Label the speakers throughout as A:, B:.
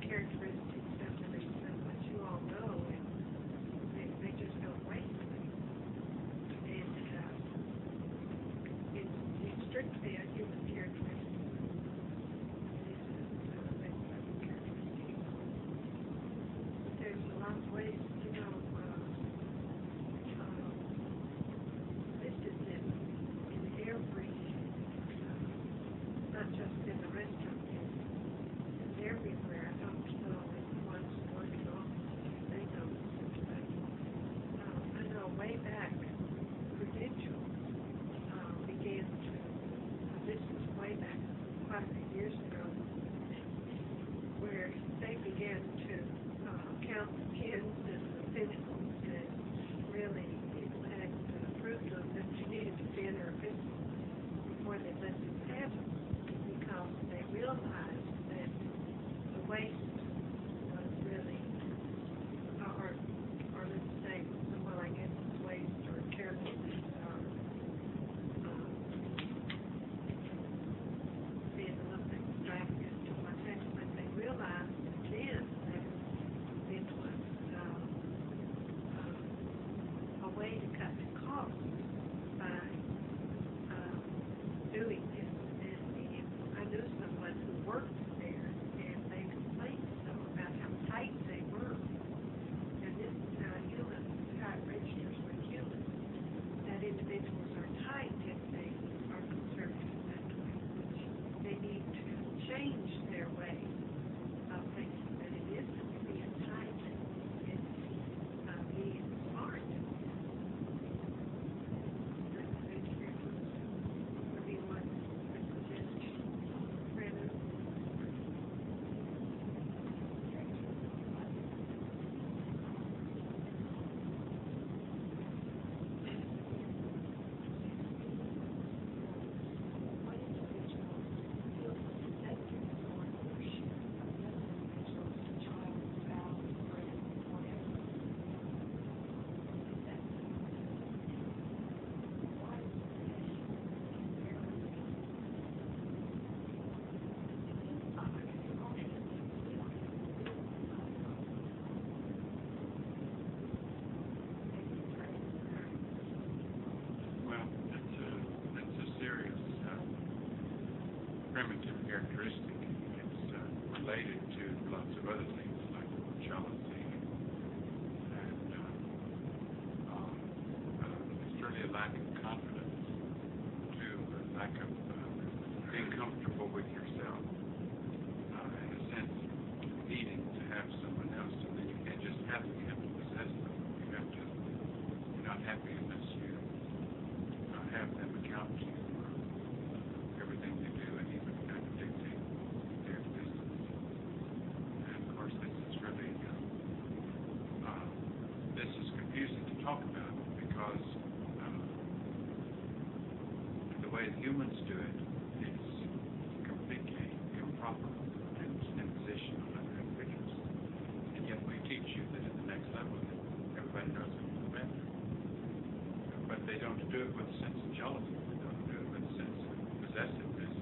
A: characteristics of the reason, but you all know, and they just don't wait. And it's strictly a human characteristic. It isn't based on characteristics. But there's a lot of ways, this is in every, not just in the restaurant business, it's everywhere. I don't know if the ones who work in offices, they know this, but I know way back, Prudential began to, this was way back, quite a few years ago, where they began to count the pins and the pencils, and really people had to prove to them that you needed a pen or a pencil before they let them have them, because they realized that the waste was really, or let's say, well, I guess it's waste or carelessness or being a little bit extravagant to what's happening, but they realized then that it was a way to cut the cost by doing this. And I knew someone who worked there, and they complained some about how tight they were. And this is how human, how it registers with humans, that individuals are tight if they are conservative that way, which they need to change their way of thinking, that it isn't being tight, it's being smart.
B: Primitive characteristic. It's related to lots of other things like jealousy, and it's really a lack of confidence, too, a lack of being comfortable with yourself, in a sense, needing to have someone else, and then you can't just have them, you have to possess them. You have to, you're not happy unless you have them account to you for everything they do, and even kind of dictate their existence. And of course, this is really, this is confusing to talk about, because the way the humans do it is completely improper and imposition on other individuals. And yet we teach you that at the next level, everybody knows it better. But they don't do it with a sense of jealousy. They don't do it with a sense of possessiveness.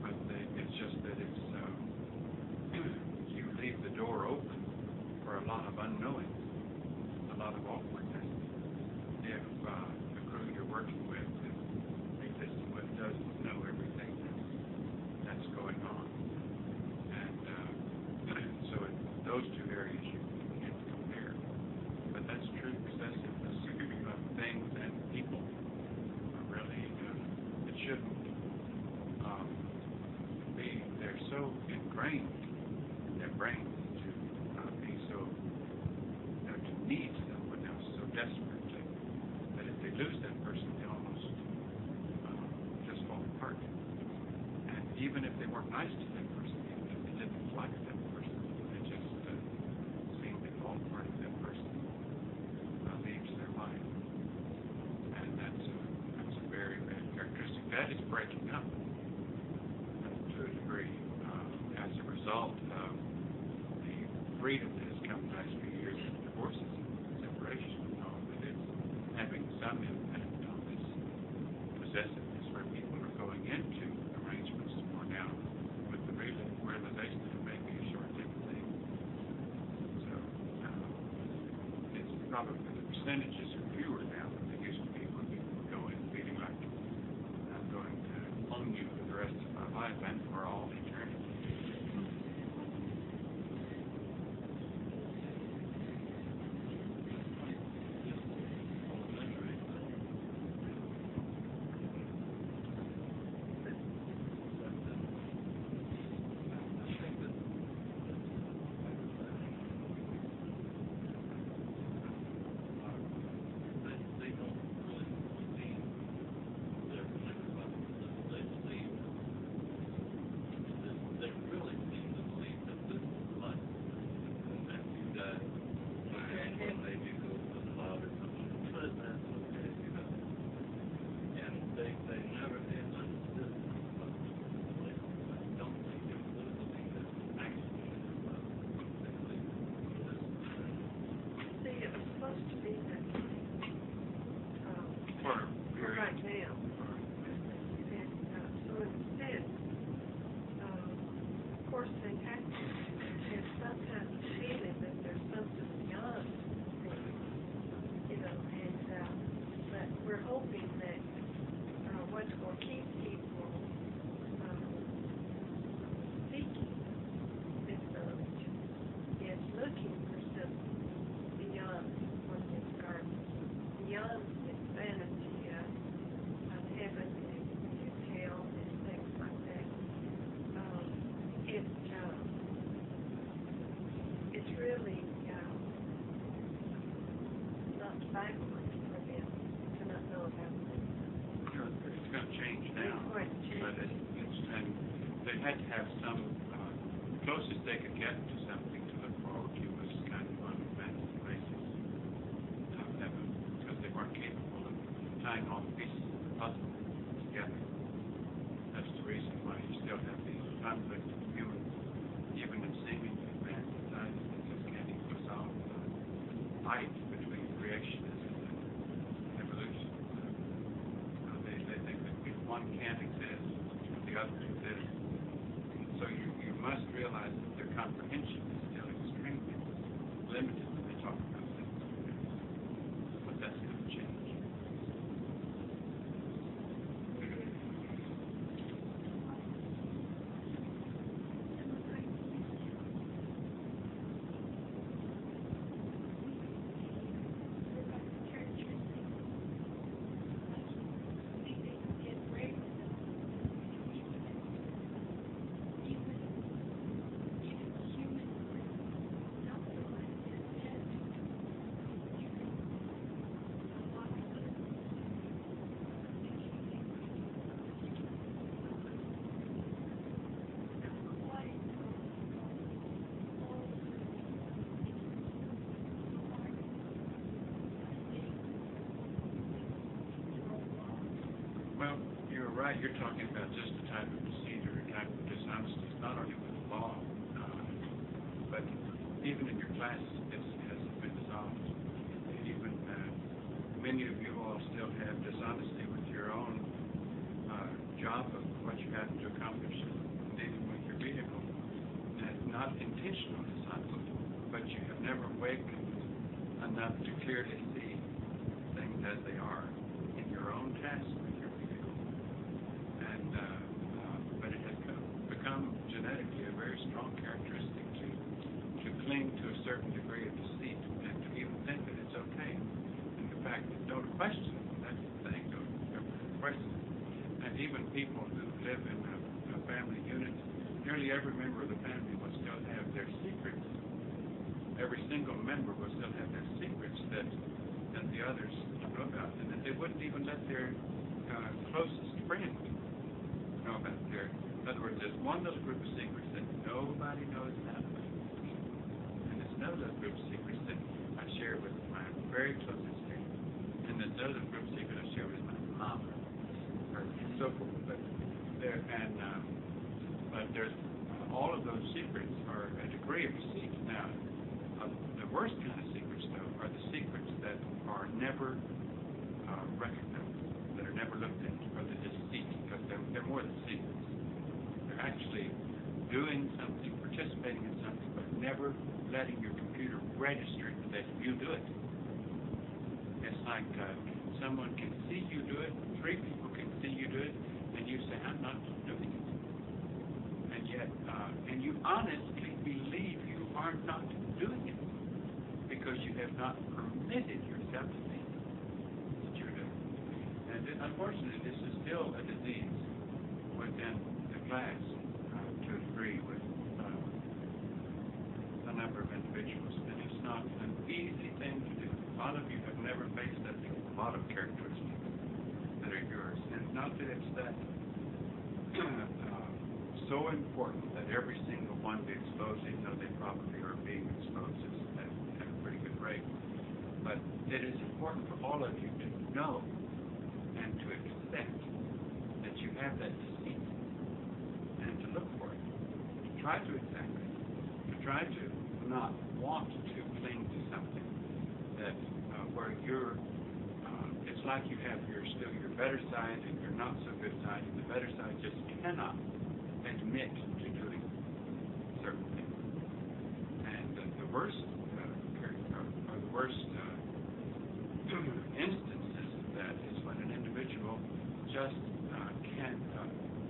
B: But it's just that it's you leave the door open for a lot of unknowing, a lot of awkwardness. If the crew you're working with, you're listening with, doesn't know everything that's going on, and so those two areas you can't compare. But that's true possessiveness of things and people. Really, it shouldn't be. They're so ingrained in their brains to be so, to need someone else so desperately that if they lose that person, they almost just fall apart. And even if they weren't nice to that person, even if they didn't like that person, they just seem to fall apart if that person leaves their life. And that's a very bad characteristic. That is breaking up to a degree as a result of the freedom that has come in the last few years of divorces and separation and all that is having some impact on this possessiveness, where people are going into arrangements more now with the realization that maybe probably the percentages are fewer now than they used to be when people would go in feeling like I'm going to own you for the rest of my life and for all eternity. Had to have some closest they could get to something to look forward to was kind of on advanced places because they weren't capable of tying all the pieces of the puzzle together. That's the reason why you still have these conflicts of humans, even in seemingly advanced societies that just can't even resolve the fight between creationism and evolution. They think that if one can't exist, the other exists. So you must realize that their comprehension is still extremely limited when they talk about things. But that's going to change. Well, you're right. You're talking about just a type of deceit or a type of dishonesty, not only with the law, but even in your classes, this hasn't been dissolved. Even many of you all still have dishonesty with your own job of what you have to accomplish dealing with your vehicle. And not intentional dishonesty, but you have never awakened enough to clearly see things as they are in your own task. But it has become genetically a very strong characteristic to cling to a certain degree of deceit and to even think that it's okay. And the fact that don't question it, that's the thing, don't question it. And even people who live in a family unit, nearly every member of the family will still have their secrets. Every single member will still have their secrets that the others know about, and that they wouldn't even let their closest friend know about their. In other words, there's one little group of secrets that nobody knows about, and there's another little group of secrets that I share with my very closest friend, and there's another little group of secrets I share with my mom, or so forth. But there's all of those secrets are a degree of deceit. Now, the worst kind of secrets, though, are the secrets that are never recognized, that are never looked at, or the deceit, because they're more than secrets. They're actually doing something, participating in something, but never letting your computer register that you do it. like someone can see you do it, 3 people can see you do it, and you say, I'm not doing it. And yet, and you honestly believe you are not doing it because you have not permitted yourself to think that you're doing it. And unfortunately, this is still a disease within the class to a degree with a number of individuals, and it's not an easy thing to do. A lot of you have never faced that thing. A lot of characteristics that are yours, and not that it's that so important that every single one be exposed, even though they probably are being exposed at a pretty good rate. But it is important for all of you to know and to accept that you have that disease and to look for it, to try to attack it, to try to not want to cling to something that where you're it's like you have still your better side and your not so good side, and the better side just cannot admit to doing certain things. And the worst or the worst instances of that is when an individual just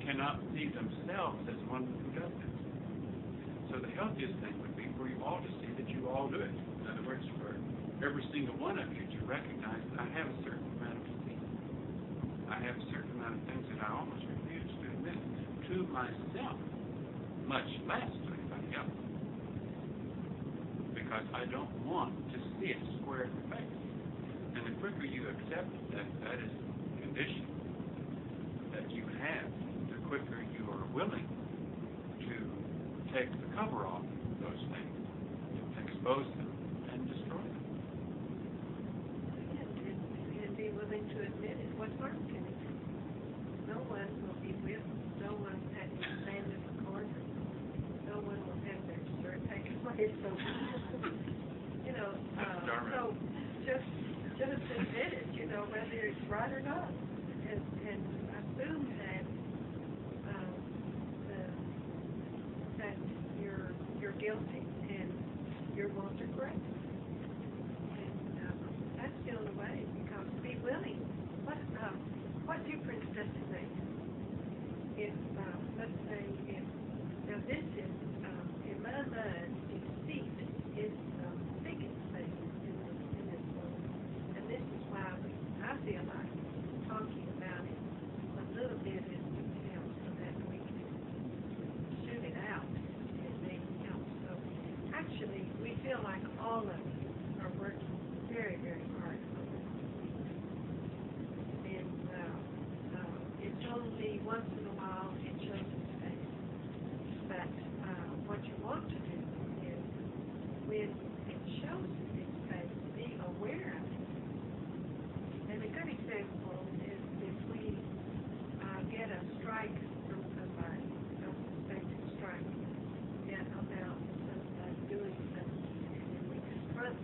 B: cannot see themselves as one who does it. So the healthiest thing would be for you all to see that you all do it. In other words, for every single one of you to recognize that I have a certain amount of disease. I have a certain amount of things that I almost refuse to admit to myself, much less to anybody else. Because I don't want to see it square in the face. And the quicker you accept that that is the condition that you have, the quicker you are willing to take the cover off those things, expose them, and destroy them.
A: And be willing to admit it. What harm can it do? No one will be whipped. No one had to stand in the corner. No one will have their shirt taken away. So, you know, so just admit it, you know, whether it's right or not. And assume that that you're guilty and you're going to correct it. And that's the only way, because be willing. What difference does it make if, let's say, now this is, in my mind, deceit is the biggest thing in this world. And this is why I feel like talking about it a little bit in detail so that we can shoot it out and maybe help. So actually, we feel like all of you are working very, very hard on this. And it's only once in a while it shows its face. But what you want to do is, when it shows its face, be aware of it. And a good example is if we get a strike from somebody, a suspected strike, and about somebody doing something, and then we confront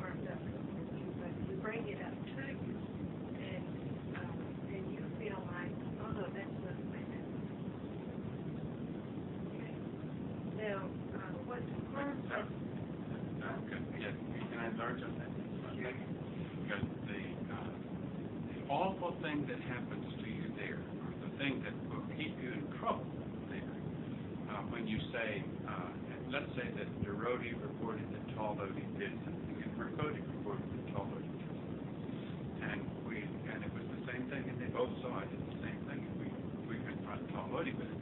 A: our government, but we bring it up to you, and you feel like, oh no, that's not the way that is. Okay. Now, what harm does...
B: Yes, can I enlarge on that?
A: Sure.
B: Because the awful thing that happens to you there, or the thing that will keep you in trouble there, when you say, let's say that Derodi reported that Tallody did something, and Mercodi reported that Tallody did something, and it was the same thing, and they both saw it as the same thing, and we confront Tallody with it,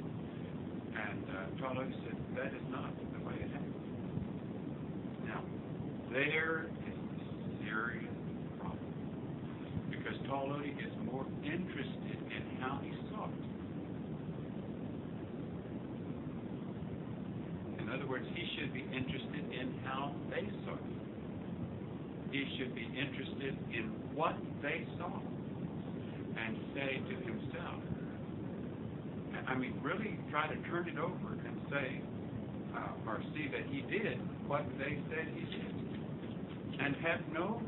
B: and Tallody said, that is not the way it happened. Now, there is a serious problem, because Tallody is more interested in how he saw it. In other words, he should be interested in how they saw it. He should be interested in what they saw and say to himself, I mean, really try to turn it over and say, or see that he did what they said he did, and have no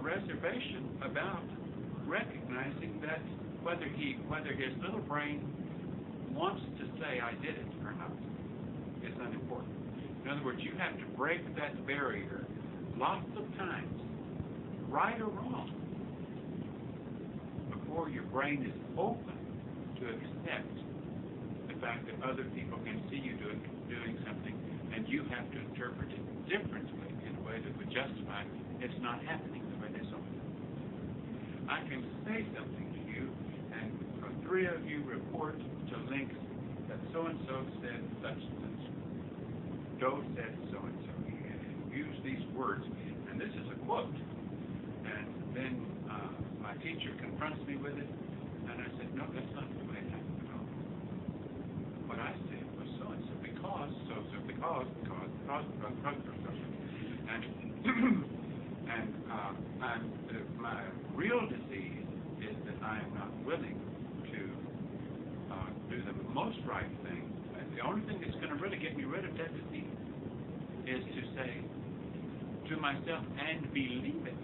B: reservation about recognizing that whether his little brain wants to say I did it or not is unimportant. In other words, you have to break that barrier lots of times right or wrong, before your brain is open to accept the fact that other people can see you doing something, and you have to interpret it differently in a way that would justify it's not happening the way they saw it. I can say something to you, and three of you report to links that so-and-so said such and such. Doe said so-and-so. He used these words, and this is a quote. And then my teacher confronts me with it, and I said, no, that's not the way it happened at all. What I said was so-and-so, because, so-so, because. And my real disease is that I am not willing to do the most right thing. And the only thing that's going to really get me rid of that disease is to say to myself and believe it,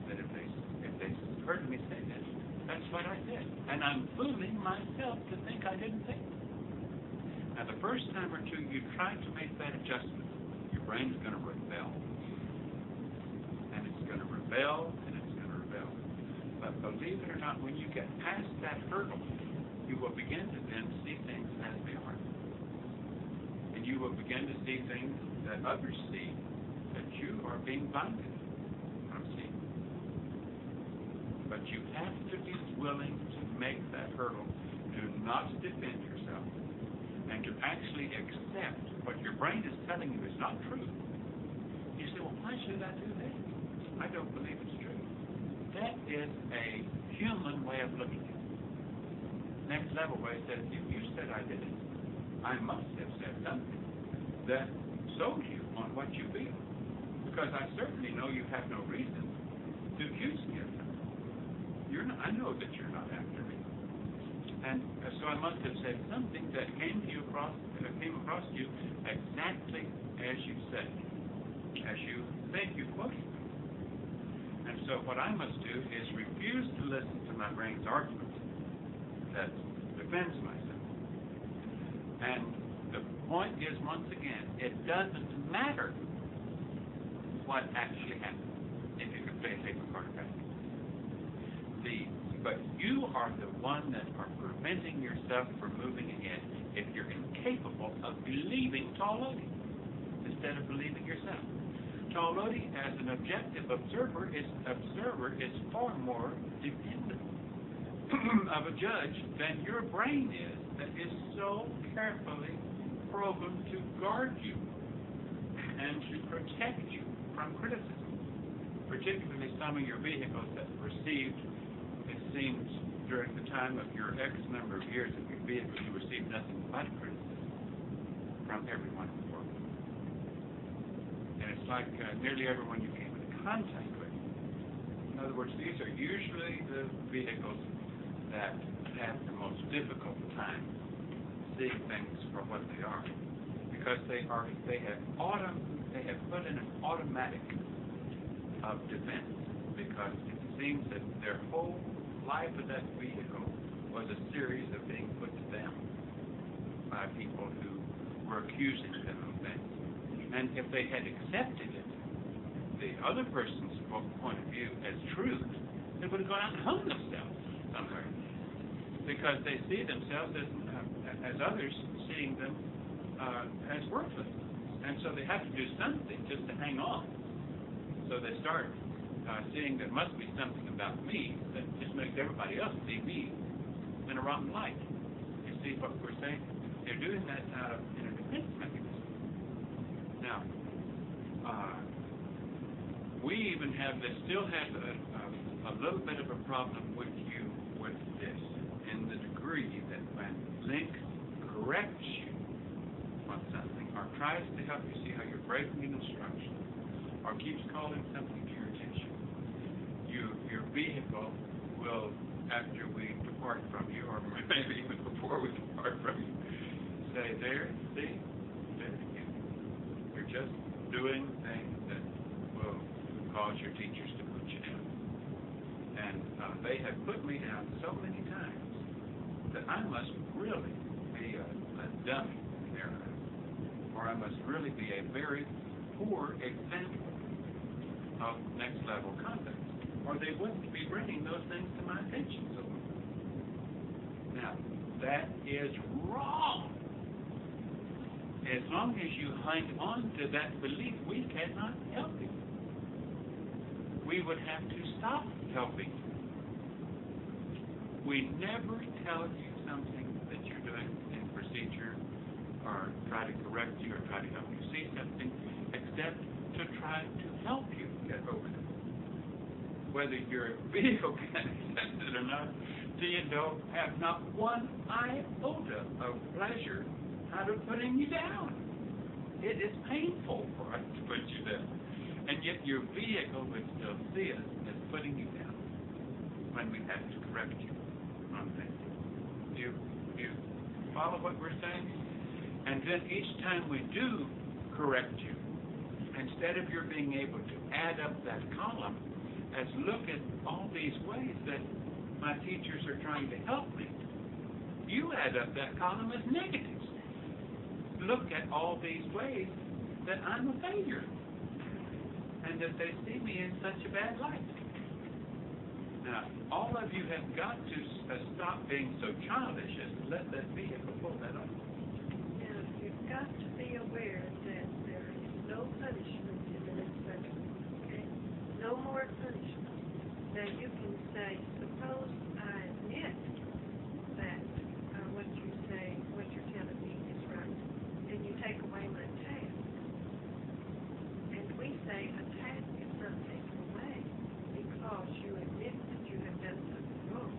B: that if they heard me say that, that's what I said. And I'm fooling myself to think I didn't think it. Now, the first time or two you try to make that adjustment, your brain's going to rebel. And it's going to rebel, and it's going to rebel. But believe it or not, when you get past that hurdle, you will begin to then see things as they are. And you will begin to see things that others see, that you are being blinded from seeing. But you have to be willing to make that hurdle, to not defend yourself, and to actually accept what your brain is telling you is not true. You say, well, why should I do that? I don't believe it's true. That is a human way of looking at it. Next level way says, if you said I did it, I must have said something that sold you on what you feel. Because I certainly know you have no reason to accuse me of that. I know that you're not after me. And so I must have said something that came across to you exactly as you said, as you think you quoted me. And so what I must do is refuse to listen to my brain's argument that defends myself. And the point is, once again, it doesn't matter what actually happened, if you could play a tape recorder back. But you are the one that are preventing yourself from moving ahead if you're incapable of believing Taulodi instead of believing yourself. Taulodi, as an objective observer, is far more dependent of a judge than your brain is, that is so carefully programmed to guard you and to protect you from criticism, particularly some of your vehicles that received, it seems, during the time of your X number of years of your vehicle, you received nothing but criticism from everyone in the world. And it's like nearly everyone you came into contact with. In other words, these are usually the vehicles that have the most difficult time seeing things for what they are, because they have put in an automatic of defense, because it seems that their whole life of that vehicle was a series of being put to them by people who were accusing them of things. And if they had accepted it, the other person's point of view, as truth, they would have gone out and hung themselves somewhere, because they see themselves as others seeing them as worthless. And so they have to do something just to hang on. So they start seeing there must be something about me that just makes everybody else see me in a rotten light. You see what we're saying? They're doing that in a defense mechanism. Now, we even still have a little bit of a problem with you with this, in the degree that when Link corrects you on something, or tries to help you see how you're breaking an instruction, or keeps calling something to your attention, your vehicle will, after we depart from you, or maybe even before we depart from you, say, there again. You're just doing things that will cause your teachers to put you down. And they have put me down so many times that I must really be a dummy in their eyes, or I must really be a very poor example of next level conduct, or they wouldn't be bringing those things to my attention so often. Now, that is wrong. As long as you hang on to that belief, we cannot help you. We would have to stop helping you. We never tell you something that you're doing in procedure, or try to correct you, or try to help you see something, except to try to help you get over it. Whether you're a vehicle candidate or not, D&O have not one iota of pleasure out of putting you down. It is painful for us to put you down. And yet your vehicle would still see us as putting you down when we have to correct you on things. You follow what we're saying? And then each time we do correct you, instead of your being able to add up that column, as look at all these ways that my teachers are trying to help me, you add up that column as negatives. Look at all these ways that I'm a failure, and that they see me in such a bad light. Now, all of you have got to stop being so childish as to let that vehicle pull that off.
A: Now, you've got to be aware that there is no punishment in the next section, okay? No more punishment. Now, you can say, suppose I admit that what you say, what you're telling me is right, and you take away my task. And we say a task is not taken away because you admit that you have done something wrong.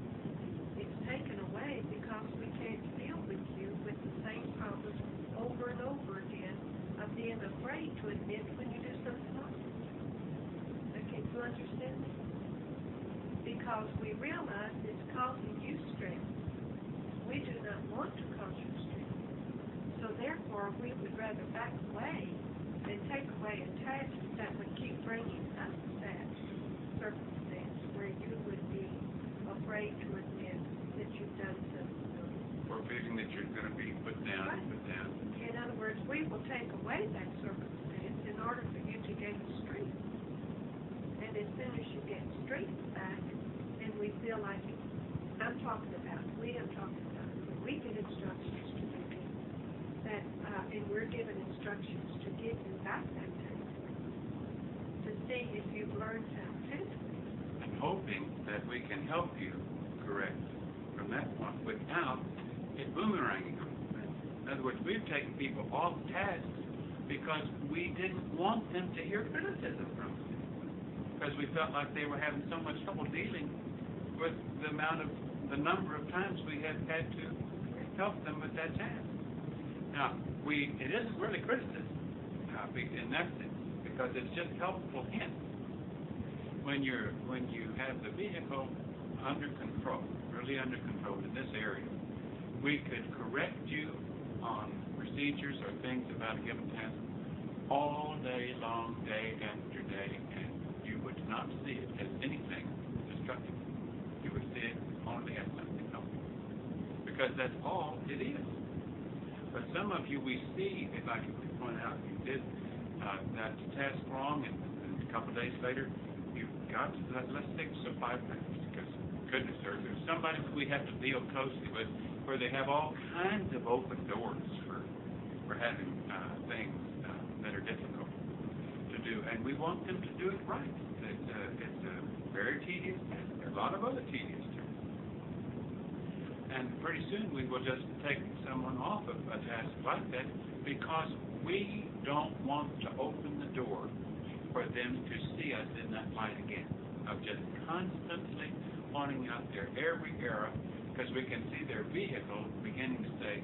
A: It's taken away because we can't deal with you with the same problems over and over again of being afraid to admit when you do something wrong. Okay, do you understand me? Because we realize it's causing you stress. We do not want to cause you stress. So therefore, we would rather back away than take away a task that would keep bringing us that circumstance where you would be afraid to admit that you've done something wrong.
B: Or feeling that you're going to be put down and put down.
A: In other words, we will take away that circumstance in order for you to gain strength. And as soon as you get strength back, then we feel like, I'm talking about when we get instructions to do this, that, and we're given instructions to give you back that task, to see if you've learned how to do it.
B: And hoping that we can help you correct from that point without it boomeranging them. In other words, we've taken people off tasks because we didn't want them to hear criticism from us, because we felt like they were having so much trouble dealing with the number of times we have had to help them with that task. Now, it isn't really criticism in that sense, because it's just helpful hints. When you have the vehicle under control, really under control in this area, we could correct you on procedures or things about a given task all day long, day after day, and you would not see it as anything destructive. You would see it only as something helpful, because that's all it is. But some of you, we see, if I could point out, you did that task wrong, and a couple of days later, you got to that, let's take supply package, because goodness, there's somebody we have to deal closely with where they have all kinds of open doors for having things that are difficult to do, and we want them to do it right. It's very tedious, and there are a lot of other tedious tasks. And pretty soon we will just take someone off of a task like that because we don't want to open the door for them to see us in that light again, of just constantly pointing out their every error, because we can see their vehicle beginning to say,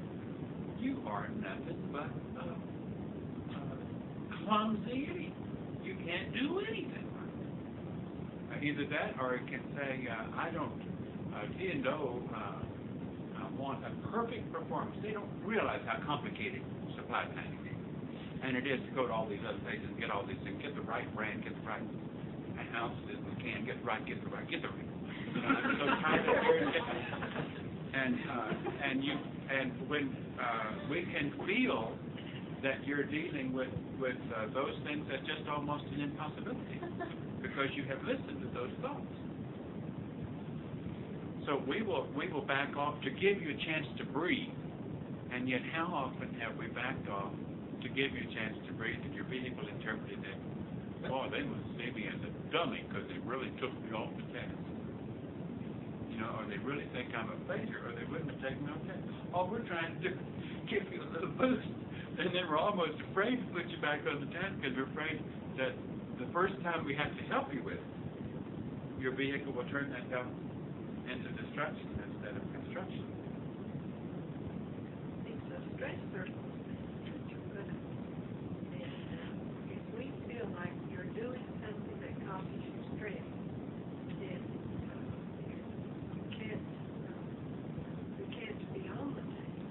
B: you are nothing but a clumsy idiot. You can't do anything. Either that, or it can say, I don't, D&O want a perfect performance. They don't realize how complicated supply planning is. And it is to go to all these other places and get all these things, get the right brand, get the right ounces we can, get the right. I'm so tired of hearing it. And when we can feel that you're dealing with those things, that's just almost an impossibility. because you have listened to those thoughts. So we will back off to give you a chance to breathe. And yet how often have we backed off to give you a chance to breathe and your vehicle interpreted that, boy, they must see me as a dummy because they really took me off the test. You know, or they really think I'm a failure, or they wouldn't have taken me off the test. All we're trying to do is give you a little boost. And then we're almost afraid to put you back on the test because we're afraid that the first time we have to help you with it, your vehicle will turn that help into destruction instead of construction.
A: It's a stress circumstance that you're going to, and if we feel like you're doing something that causes you stress, then you can't be on the test.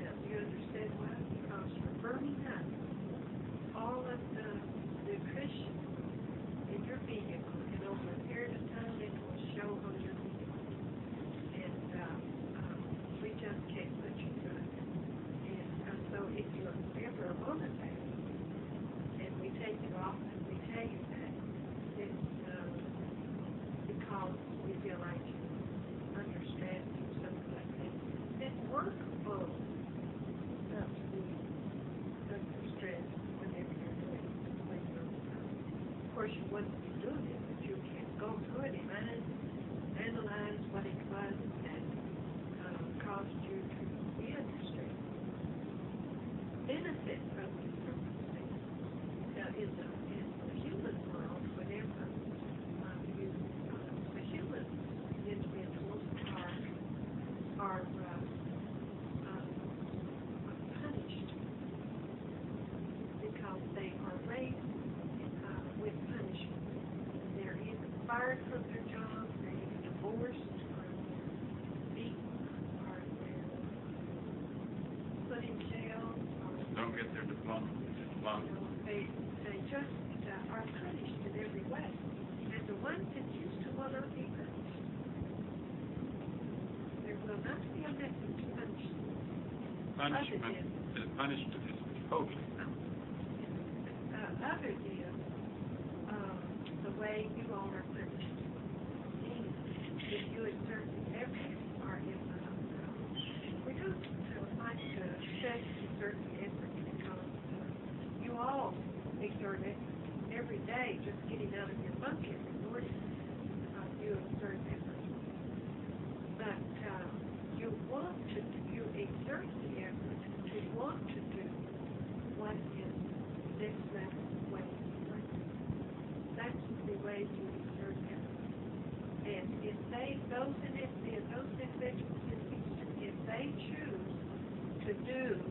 A: Now, you understand why? Because you're burning up all of the nutrition in your vehicle, and over a period of time, it will show on your vehicle. We just can't put you through it. And so if you're ever on a test, and we take you off and we tell you that, it's because we feel like you're under stress or something like that. It's workable not to be under stress whenever you're doing it. Of course, you wouldn't be doing it, but you can go through it and analyze what it was that caused you to be under stress. Benefit from the circumstance. Now, in the human world, whenever the human individuals are punished because they are raised with punishment. They're either fired from their job, they're either divorced, or beaten, or they're put in jail, or
B: Don't get their diploma.
A: they just are punished in every way. And the ones that used to want to be punished, there will not be a method to punish them.
B: Punishment is totally.
A: Other than the way you all are punished. If you exert the effort, or if we don't like to set exert the effort because you all exert it every day, just getting out of your bunk every morning. You exert effort. But you exert the effort to want to do what is next level way. That's the way you exert effort. And if those individuals in Houston, if they choose to do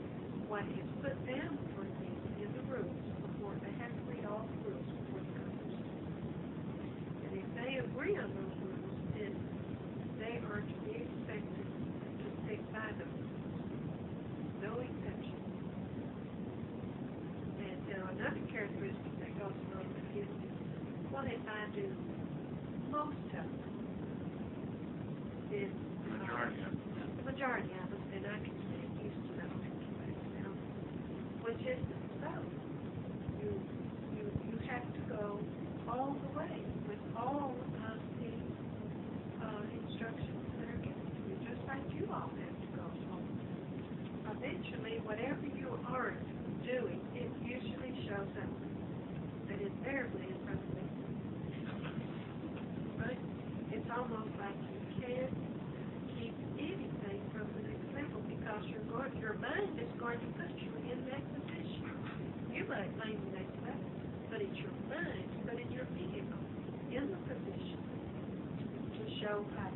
A: what is put down for them in the rules, before they have to read all the rules before they come to school. And if they agree on those rules, then they are to be expected to stick by them. No exception. And now another characteristic that goes along with this is, what if I do most of them? Is the majority of them, then I can stay used to them. Which isn't so. You have to go all the way with all of the instructions that are given to you, just like you all have to go home. Eventually, whatever you aren't doing, it usually shows up. And invariably it's something. Right? It's almost like you can't keep anything from the next level because your mind is going to put you in that position. You might claim the next level, but it's your mind putting your vehicle in the position to show a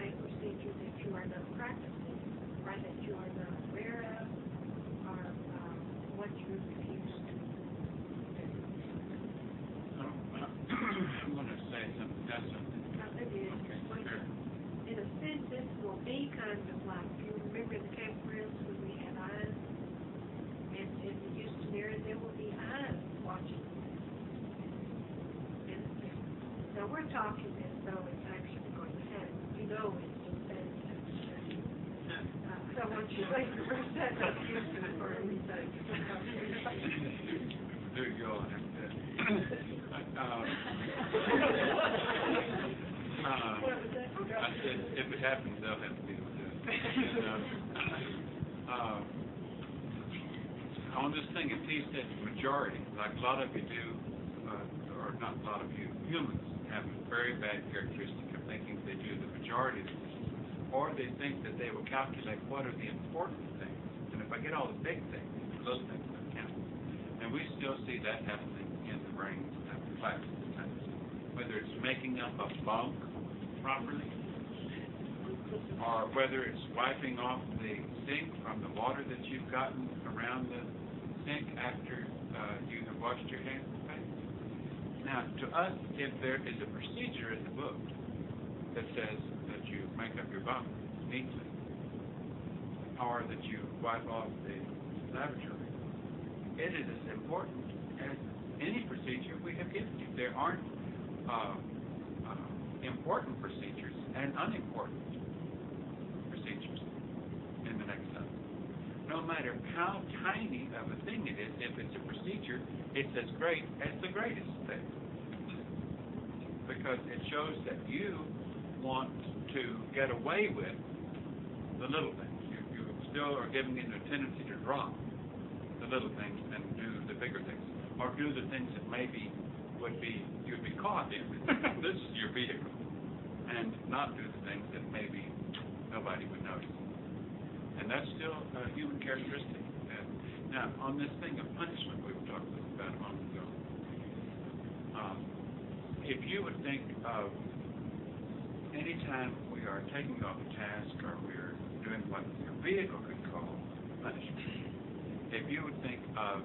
A: procedure that you are not practicing, or that you are not aware of, or what you refuse to do.
B: I'm going to say something. That's something. Okay, sure.
A: In a sense, this will be kind of like, you remember the campgrounds when we had eyes? And in the Houston area, there will be eyes watching. In a sense. Now, we're talking as though it's actually going to happen. You know it's just fantastic. So I want you to wait the rest of that Houston for anything.
B: Do you all have to I said, if it happens, they'll have to deal with it. On this thing, if he said majority, like a lot of you do, or not a lot of you, humans have a very bad characteristic of thinking they do the majority of things, or they think that they will calculate what are the important things, and if I get all the big things, the little things don't count. And we still see that happening in the brains of the classes sometimes. Whether it's making up a bunk properly, or whether it's wiping off the sink from the water that you've gotten around the sink after you have washed your hands and face. Now, to us, if there is a procedure in the book that says that you make up your bunk neatly, or that you wipe off the lavatory, it is as important as any procedure we have given you. There aren't important procedures and unimportant procedures in the next lesson. No matter how tiny of a thing it is, if it's a procedure, it's as great as the greatest thing. Because it shows that you want to get away with the little things. You still are giving it a tendency to drop the little things and do the bigger things. Or do the things that maybe you'd be caught in. This is your vehicle. And not do the things that maybe nobody would notice. And that's still a human characteristic. Now, on this thing of punishment we were talking about a moment ago, if you would think of any time we are taking off a task or we're doing what your vehicle could call punishment, if you would think of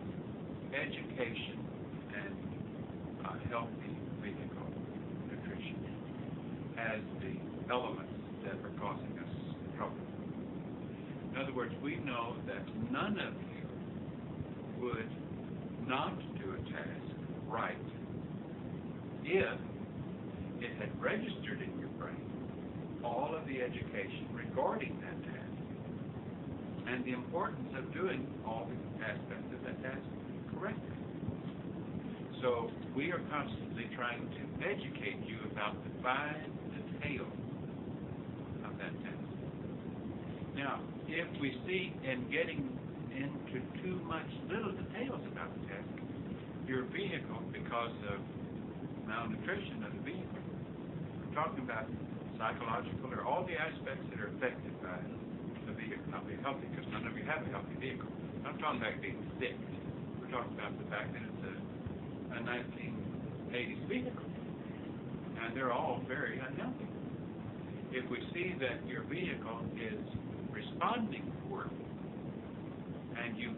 B: education and healthy vehicle nutrition as the elements that are causing us trouble. In other words, we know that none of you would not do a task right if it had registered in your brain all of the education regarding that task and the importance of doing all the aspects of that task correctly. So we are constantly trying to educate you about the fine details of that task. Now, if we see in getting into too much little details about the task, your vehicle, because of malnutrition of the vehicle, we're talking about psychological or all the aspects that are affected by the vehicle not being healthy, because none of you have a healthy vehicle. I'm not talking about being sick. We're talking about the fact that it's a 1980s vehicle, and they're all very unhealthy. If we see that your vehicle is responding poorly, and you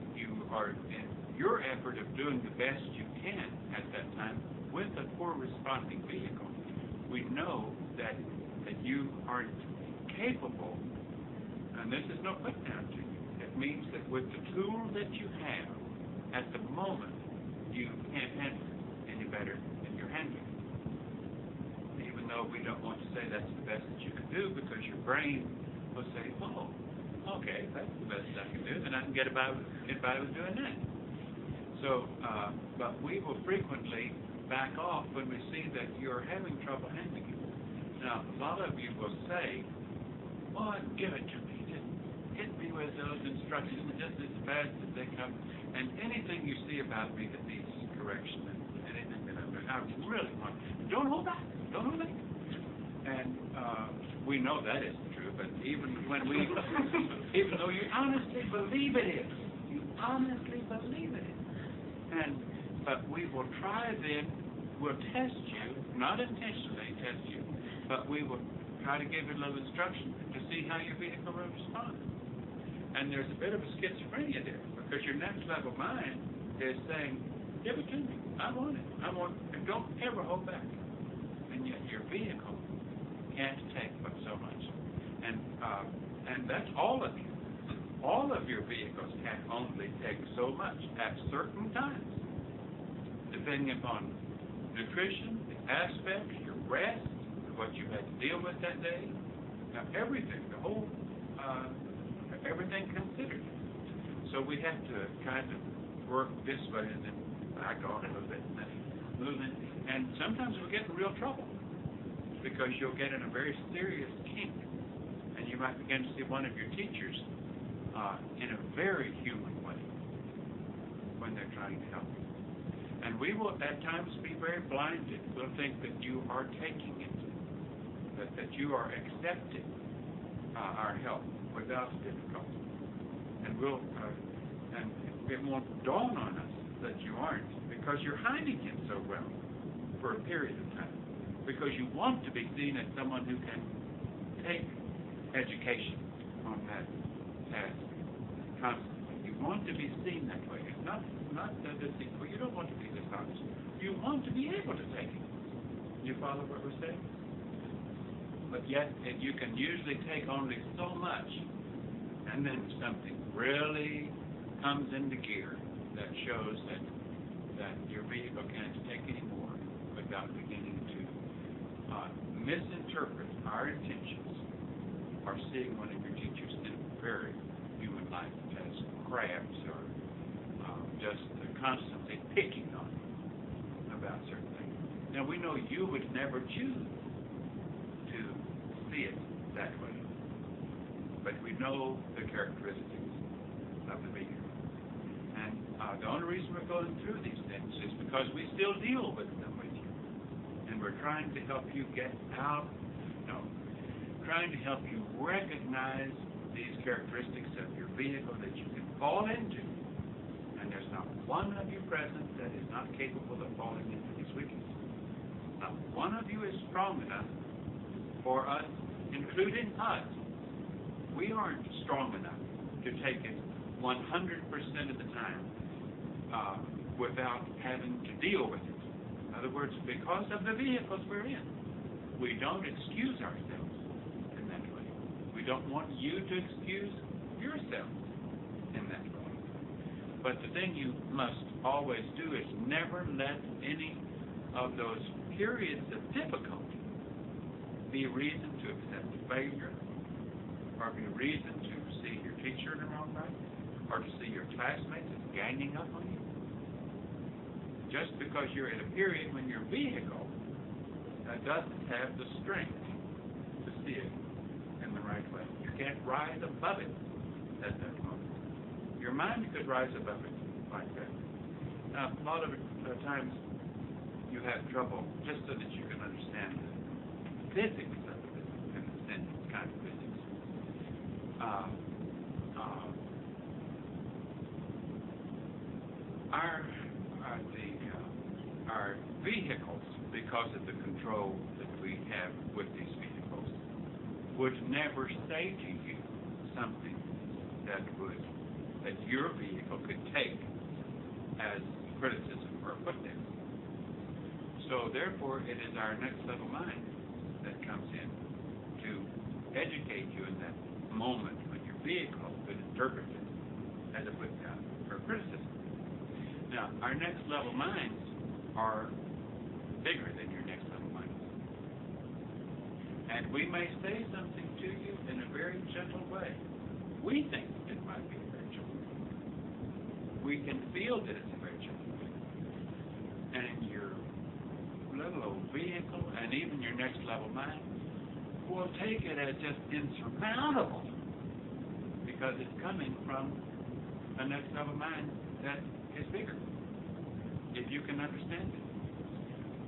B: are in your effort of doing the best you can at that time with a poor responding vehicle, we know that you aren't capable, and this is no put down to you. It means that with the tool that you have at the moment, you can't handle it any better than you're handling it. Even though we don't want to say that's the best that you can do, because your brain will say, oh, okay, that's the best I can do, then I can get by with doing that. So, but we will frequently back off when we see that you're having trouble handling it. Now, a lot of you will say, oh, give it to me. Just hit me with those instructions just as fast as they come. And anything you see about me that needs correction, and anything that I'm doing, I really want, don't hold back. Don't hold back. And we know that isn't true, but even though you honestly believe it is, but we will try then, we'll test you, not intentionally test you, but we will try to give you a little instruction to see how your vehicle will respond. And there's a bit of a schizophrenia there, because your next level mind is saying, give it to me, I want it, and don't ever hold back. And yet your vehicle can't take but so much. And that's all of you. All of your vehicles can only take so much at certain times, depending upon nutrition, the aspects, your rest, what you had to deal with that day, everything, the whole, everything considered. So we have to kind of work this way and then back on a little bit and then moving, and sometimes we get in real trouble because you'll get in a very serious kink, and you might begin to see one of your teachers in a very human way when they're trying to help you. And we will at times be very blinded. We'll think that you are taking it, that you are accepting our help without difficulty. And it won't dawn on us that you aren't, because you're hiding it so well for a period of time. Because you want to be seen as someone who can take education on that task constantly. You want to be seen that way. It's not deceitful. You don't want to be dishonest. You want to be able to take it. You follow what we're saying? But yet, you can usually take only so much, and then something really comes into gear that shows that your vehicle can't take any more without beginning to misinterpret our intentions, or seeing one of your teachers in very human life as crabs, or just constantly picking on you about certain things. Now, we know you would never choose to see it that way, but we know the characteristics of the vehicle. And the only reason we're going through these things is because we still deal with them with you. And we're trying to help you get out, trying to help you recognize these characteristics of your vehicle that you can fall into. And there's not one of you present that is not capable of falling into these weaknesses. Not one of you is strong enough for us, including us. We aren't strong enough to take it 100% of the time without having to deal with it. In other words, because of the vehicles we're in, we don't excuse ourselves in that way. We don't want you to excuse yourself in that way. But the thing you must always do is never let any of those periods of difficulty be a reason to accept failure, or be a reason to see your teacher in the wrong light, or to see your classmates as ganging up on you. Just because you're in a period when your vehicle doesn't have the strength to see it in the right way. You can't rise above it at that moment. Your mind could rise above it like that. Now, a lot of times you have trouble just so that you can understand the physics of it, in the sense kind of physics. Our vehicles, because of the control that we have with these vehicles, would never say to you something that your vehicle could take as criticism or a footnote. So therefore, it is our next level mind that comes in to educate you in that moment when your vehicle could interpret it as a footnote or criticism. Now, our next level minds are bigger than your next level minds. And we may say something to you in a very gentle way. We think it might be a very gentle way. We can feel that it's a very gentle way. And your little old vehicle and even your next level mind will take it as just insurmountable, because it's coming from a next level mind that is bigger, if you can understand it.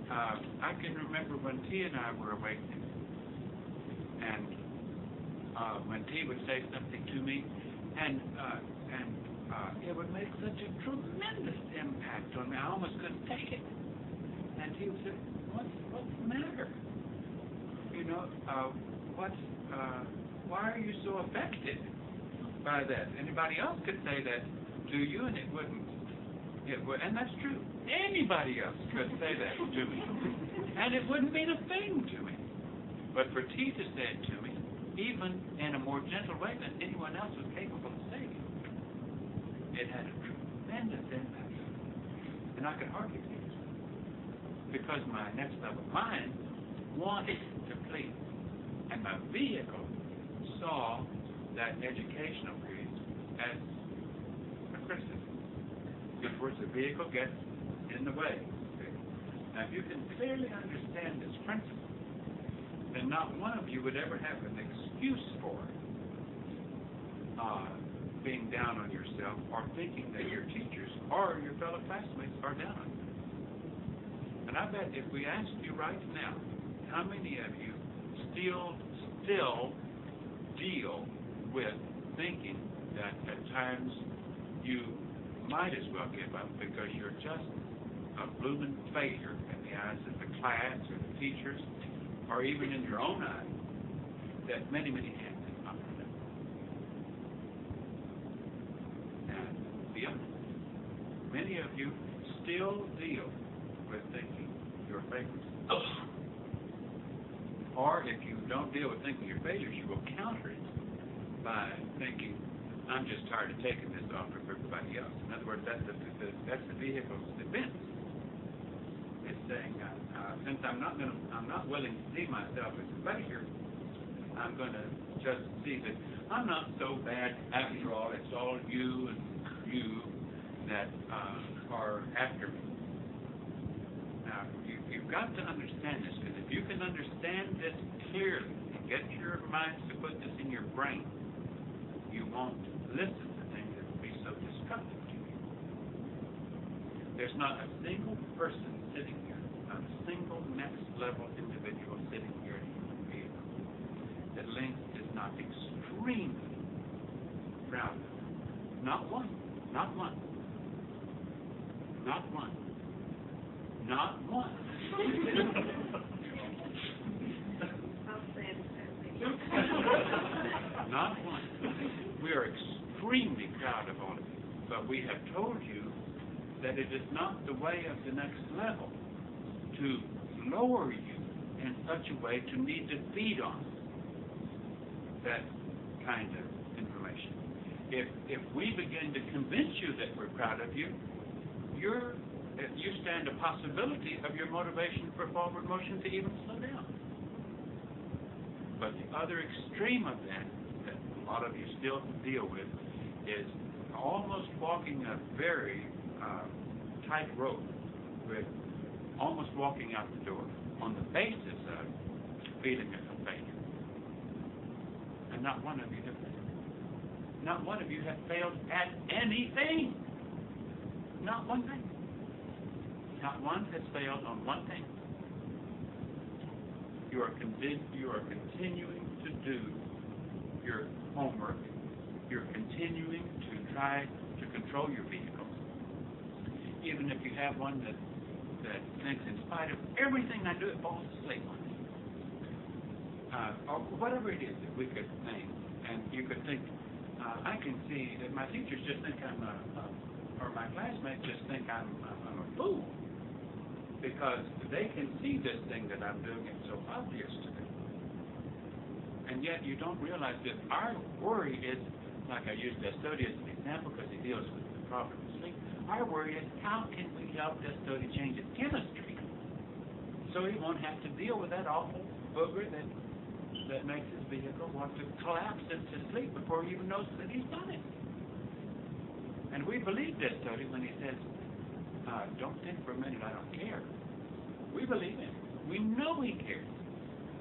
B: I can remember when T and I were awakening, and when T would say something to me, and it would make such a tremendous impact on me, I almost couldn't take it. And T would say, what's the matter? Why are you so affected by that? Anybody else could say that to you, and it wouldn't. And that's true. Anybody else could say that to me, and it wouldn't mean a thing to me. But for T to say it to me, even in a more gentle way than anyone else was capable of saying it had a tremendous impact. And I could hardly take it, because my next level mind wanted to please, and my vehicle saw that educational piece as a criticism. In other words, the vehicle gets in the way. Now, if you can clearly understand this principle, then not one of you would ever have an excuse for being down on yourself or thinking that your teachers or your fellow classmates are down on you. And I bet if we asked you right now, how many of you still deal with thinking that at times you might as well give up because you're just a blooming failure in the eyes of the class or the teachers, or even in your own eyes, that many, many hands have not been up. And be honest, many of you still deal with thinking you're failures. Or if you don't deal with thinking you're failures, you will counter it by thinking, I'm just tired of taking this off for everybody else. In other words, that's the vehicle's defense. It's saying, since I'm not willing to see myself as a failure, I'm going to just see that I'm not so bad after all. It's all you and you that are after me. Now, you've got to understand this, because if you can understand this clearly and get your minds to put this in your brain, you won't listen to things that will be so destructive to you. There's not a single person sitting here, not a single next-level individual sitting here in a human vehicle that Link is not extremely proud of. Not one. Not one. Not one. Not one. Not one. We are extremely proud of all of you, but we have told you that it is not the way of the next level to lower you in such a way to need to feed on that kind of information. If we begin to convince you that we're proud of you, you stand a possibility of your motivation for forward motion to even slow down. But the other extreme of that a lot of you still deal with is almost walking a very tight rope with almost walking out the door on the basis of feeling a failure. And not one of you have failed. Not one of you have failed at anything. Not one thing. Not one has failed on one thing. You are continuing to do your homework. You're continuing to try to control your vehicle. Even if you have one that thinks, in spite of everything I do, it falls asleep on me. Or whatever it is that we could name. And you could think, I can see that my teachers just think or my classmates just think I'm a fool. Because they can see this thing that I'm doing, it's so obvious to them. And yet you don't realize that our worry is, like I used Destody as an example because he deals with the problem of sleep, our worry is how can we help Destody change his chemistry so he won't have to deal with that awful booger that makes his vehicle want to collapse into sleep before he even knows that he's done it. And we believe Destody when he says, don't think for a minute I don't care. We believe him. We know he cares.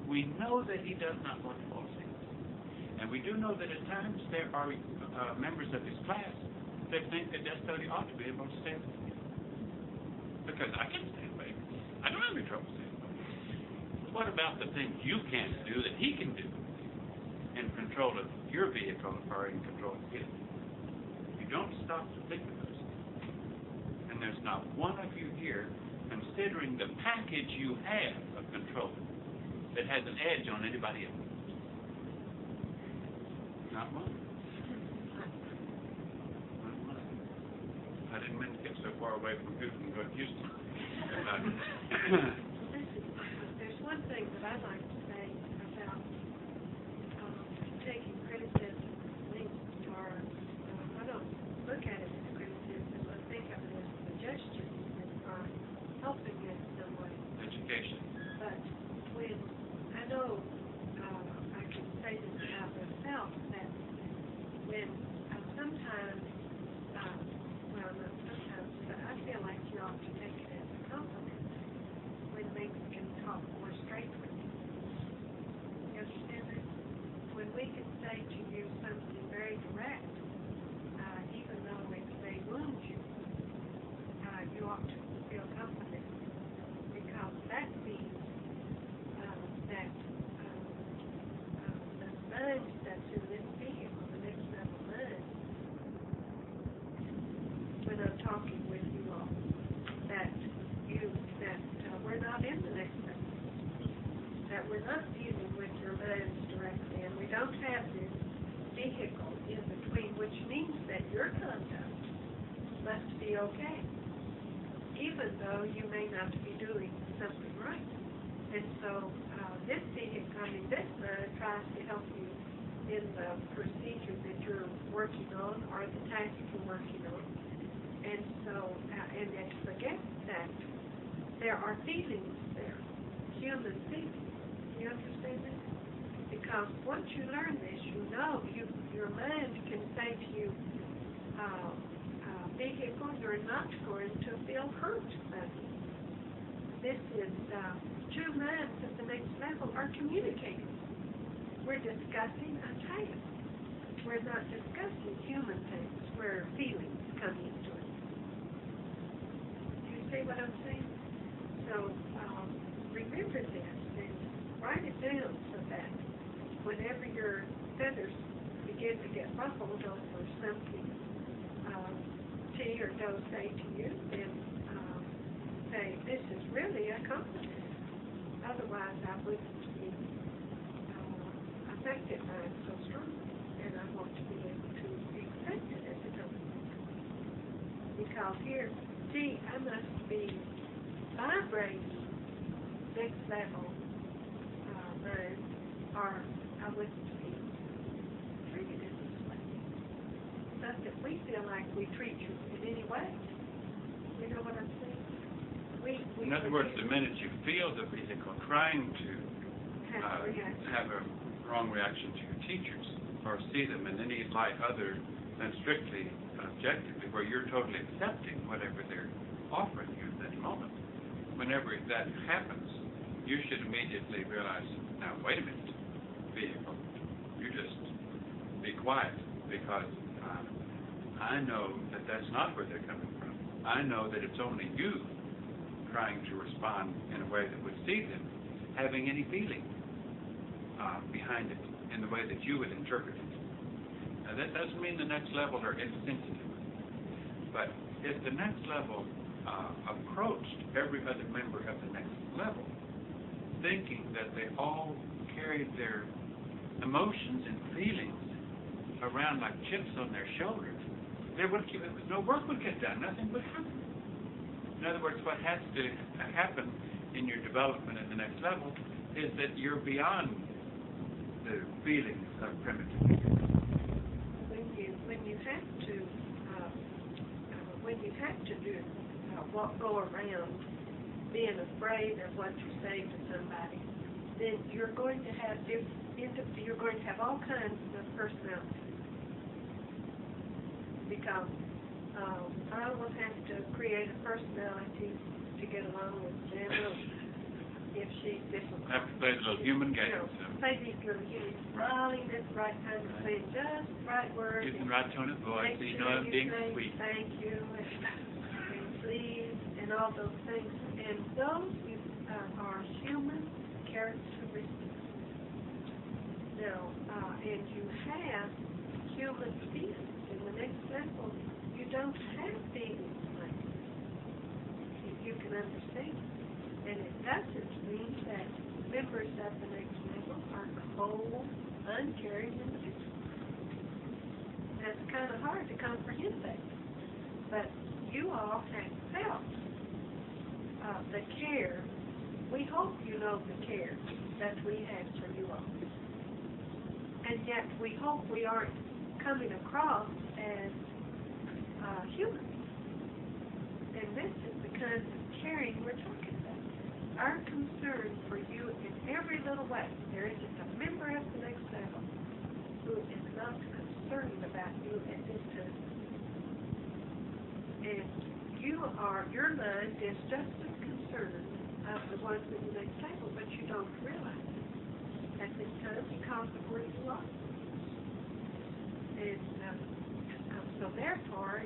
B: We know that he does not want to fall asleep. And we do know that at times there are members of his class that think that Destody ought to be able to stay awake. Because I can stay awake. I don't have any trouble staying awake. What about the things you can't do that he can do in control of your vehicle or in control of his? You don't stop to think of those things. And there's not one of you here, considering the package you have of control, that has an edge on anybody else. Not one. Not one. I didn't mean to get so far away from Houston, but Houston.
A: There's one thing that I'd like to say about taking criticism linked, or I don't look at it as criticism, I think of it as suggestion or helping in some way.
B: Education.
A: But when I know I can say this about myself, that when sometimes, well, not sometimes, but I feel like you ought to take it as a compliment. which means that your conduct must be okay, even though you may not be doing something right. And so this tries to help you in the procedure that you're working on or the task you're working on. And so, and it's forget that there are feelings there, human feelings. You understand that? Because once you learn this, you know your mind can say to you, vehicle, you're not going to feel hurt by this. This is two minds at the next level are communicating. We're discussing a task. We're not discussing human things where feelings come into it. You see what I'm saying? So remember this and write it down so that whenever your feathers begin to get ruffled over something T or Do say to you, then say, this is really a compliment. Otherwise, I wouldn't be affected by it so strongly, and I want to be able to accept it as a compliment. Because here, T, I must be vibrating next level mind, or I wouldn't be treated in this way. Not that we feel like we treat you in any way. You know what I'm saying?
B: In other words, the minute you feel the vehicle trying to have a wrong reaction to your teachers, or see them in any light other than strictly objectively, where you're totally accepting whatever they're offering you at that moment, whenever that happens, you should immediately realize, now, wait a minute, vehicle, you just be quiet, because I know that that's not where they're coming from. I know that it's only you trying to respond in a way that would see them having any feeling behind it in the way that you would interpret it. Now, that doesn't mean the next level are insensitive, but if the next level approached every other member of the next level thinking that they all carried their emotions and feelings around like chips on their shoulders, no work would get done, nothing would happen. In other words, what has to happen in your development at the next level is that you're beyond the feelings of primitive.
A: When you have to do go around being afraid of what you say to somebody, then you're going to have all kinds of personalities. Because I will have to create a personality to get along with Jenna if she's difficult.
B: Have to play the little human games.
A: Play these little games, smiling at the right time, saying just the right words.
B: Using the right tone of voice, so you know I'm being sweet.
A: Thank you, and please, and all those things. And those are human characteristics. Now, and you have human feelings. In the next level, you don't have feelings like this. You can understand. And it doesn't mean that members of the next level are cold, uncaring individuals. That's kind of hard to comprehend that. But you all have felt the care. We hope you know the care that we have for you all. And yet we hope we aren't coming across as humans. And this is the kind of caring we're talking about. Our concern for you in every little way. There isn't a member of the next level who is not concerned about you at this time. And your mind is just as concerned of the ones in the next table, but you don't realize it at this time because of where you are. And so therefore,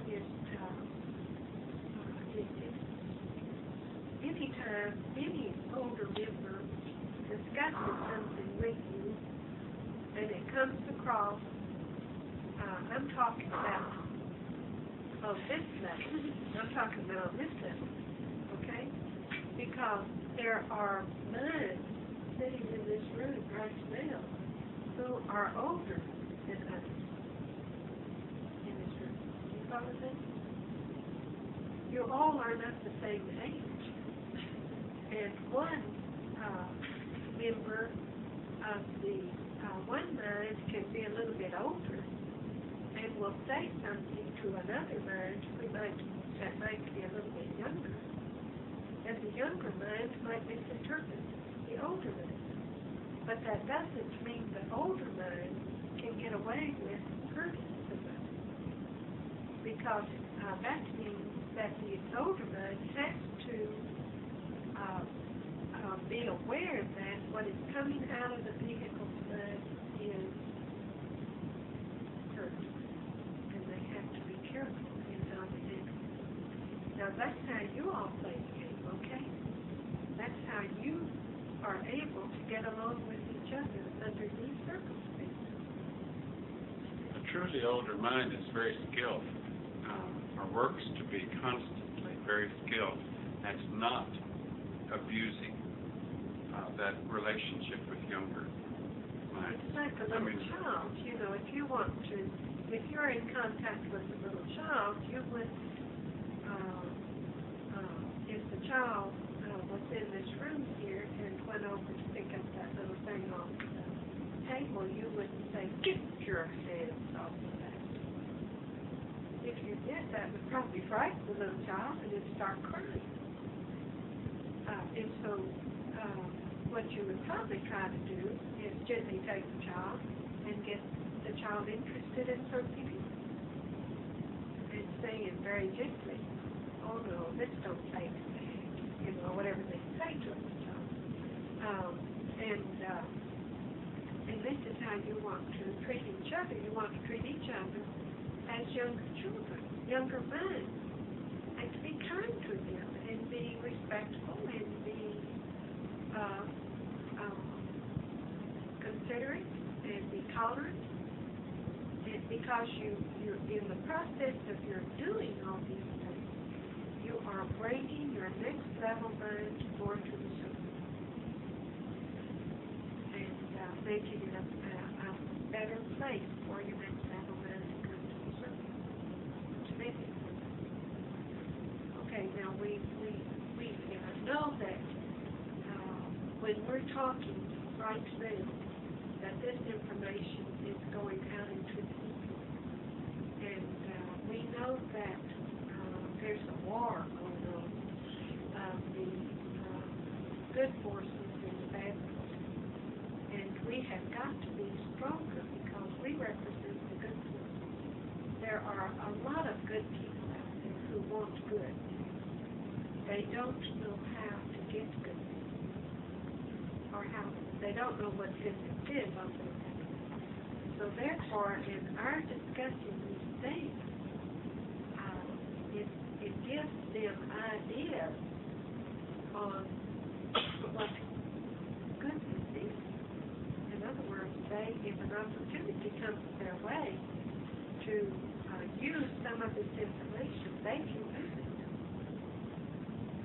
A: anytime any older member discusses something with you and it comes across, I'm talking about on this level, I'm talking about on this level, okay? Because there are minds sitting in this room right now who are older than others. Sullivan, you all are not the same age. And one member of the one mind can be a little bit older and will say something to another mind that might be a little bit younger. And the younger mind might misinterpret the older mind. But that doesn't mean the older mind can get away with hurting somebody. Because that means that the older mind has to be aware that what is coming out of the vehicle's mind is hurt. And they have to be careful in how they do it. Now that's how you all play the game, okay? That's how you are able to get along with each other under these circumstances.
B: A truly older mind is very skilled, or works to be constantly very skilled. That's not abusing that relationship with younger minds.
A: It's like a little child, you know, if you're in contact with a little child, you would, if the child was in this room here and went over to pick up that little thing off the table, you wouldn't say, get your hands off of that. If you did, that would probably frighten the little child and it'd start crying. And so, what you would probably try to do is gently take the child and get the child interested in something else. And saying very gently, oh no, this don't taste bad, you know, whatever they say to the child. And this is how you want to treat each other. You want to treat each other as younger children, younger minds, and to be kind to them and be respectful and be considerate and be tolerant. And because you're in the process of your doing all these things, you are bringing your next level mind more to the surface and making it a better place for your next level mind to come to the surface. To make it. Okay, now we know that when we're talking right now, that this information is going out into the people. And we know that there's a war going on. The good forces and the bad forces. And we have got to be stronger because we represent the good forces. There are a lot of good people out there who want good. They don't know how to get good. Or how they don't know what goodness is on their own. So therefore, in our discussing these things, it gives them ideas on what goodness is. In other words, if an opportunity comes their way to use some of this information, they can use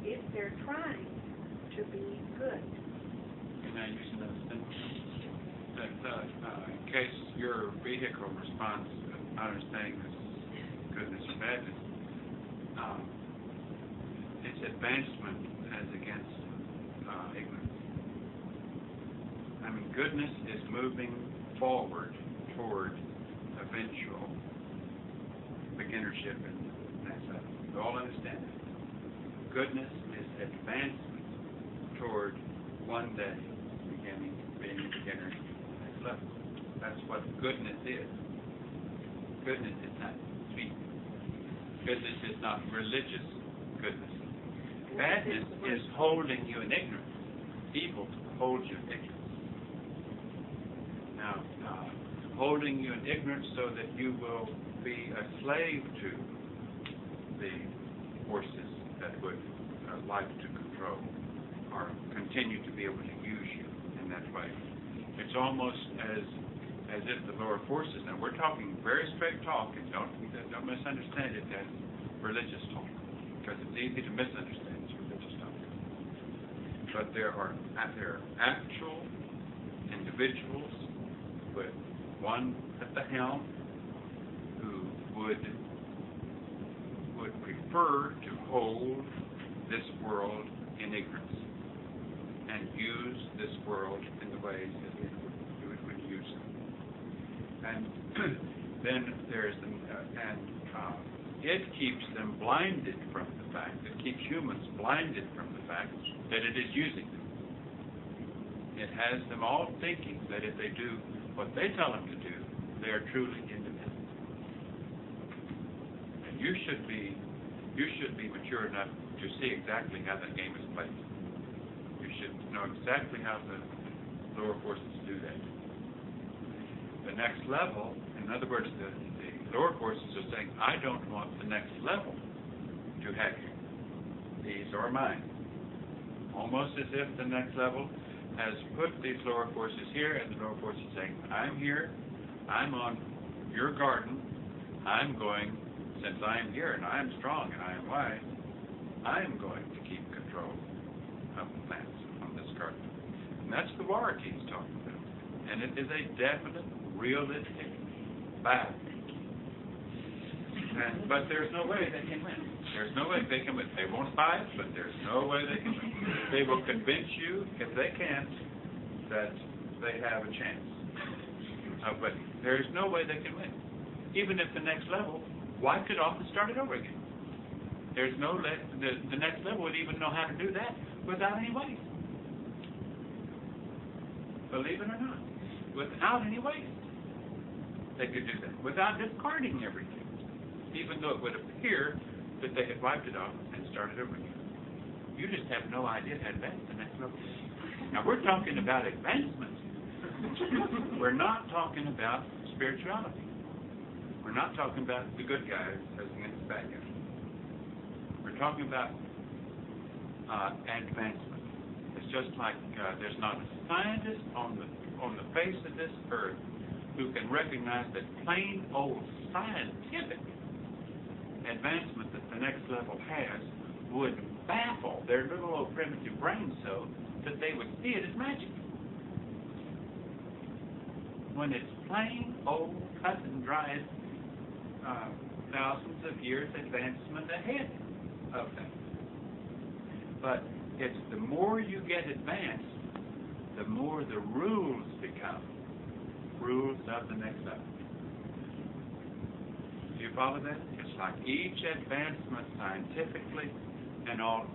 A: it if they're trying to be good.
B: Can I use another sentence? That in case your vehicle responds to understanding this goodness or badness, its advancement as against ignorance. I mean, goodness is moving forward toward eventual beginnership, and that's we all understand it. Goodness is advancement toward one day being a beginner next level. That's what goodness is. Goodness is not sweet. Goodness is not religious goodness. Badness is holding you in ignorance. Evil holds you in ignorance. Now, holding you in ignorance so that you will be a slave to the forces that would like to control or continue to be able to use you in that way. It's almost as if the lower forces, now we're talking very straight talk, and don't misunderstand it as religious talk, because it's easy to misunderstand as religious talk. But there are actual individuals with one at the helm who would prefer to hold this world in ignorance and use this world in the ways that it would use it. And then there's it keeps them blinded from the fact, it keeps humans blinded from the fact that it is using them. It has them all thinking that if they do what they tell them to do, they are truly independent. And you should be mature enough to see exactly how that game is played. You should know exactly how the lower forces do that. The next level, in other words, the lower forces are saying, I don't want the next level to have you. These are mine. Almost as if the next level has put these lower forces here, and the lower forces are saying, I'm here, I'm on your garden, I'm going, since I'm here and I'm strong and I am wise, I'm going to keep control of the plants on this garden. And that's the war he's talking about. And it is a definite, realistic battle. But there's no way they can win. There's no way they can win. They won't fight, but there's no way they can win. They will convince you, if they can, that they have a chance. But there's no way they can win. Even at the next level, wipe it off and start it over again. There's no the next level would even know how to do that without any waste. Believe it or not, without any waste, they could do that without discarding everything. Even though it would appear that they had wiped it off and started over again. You just have no idea how to advance the next level. Now, we're talking about advancement. We're not talking about spirituality. We're not talking about the good guys as against the bad guys. We're talking about advancement. It's just like there's not a scientist on the face of this earth who can recognize that plain old scientific advancement that the next level has would baffle their little old primitive brains so that they would see it as magic. When it's plain old cut and dried thousands of years advancement ahead of them. But it's the more you get advanced, the more the rules become rules of the next level. Do you follow that? It's like each advancement scientifically and all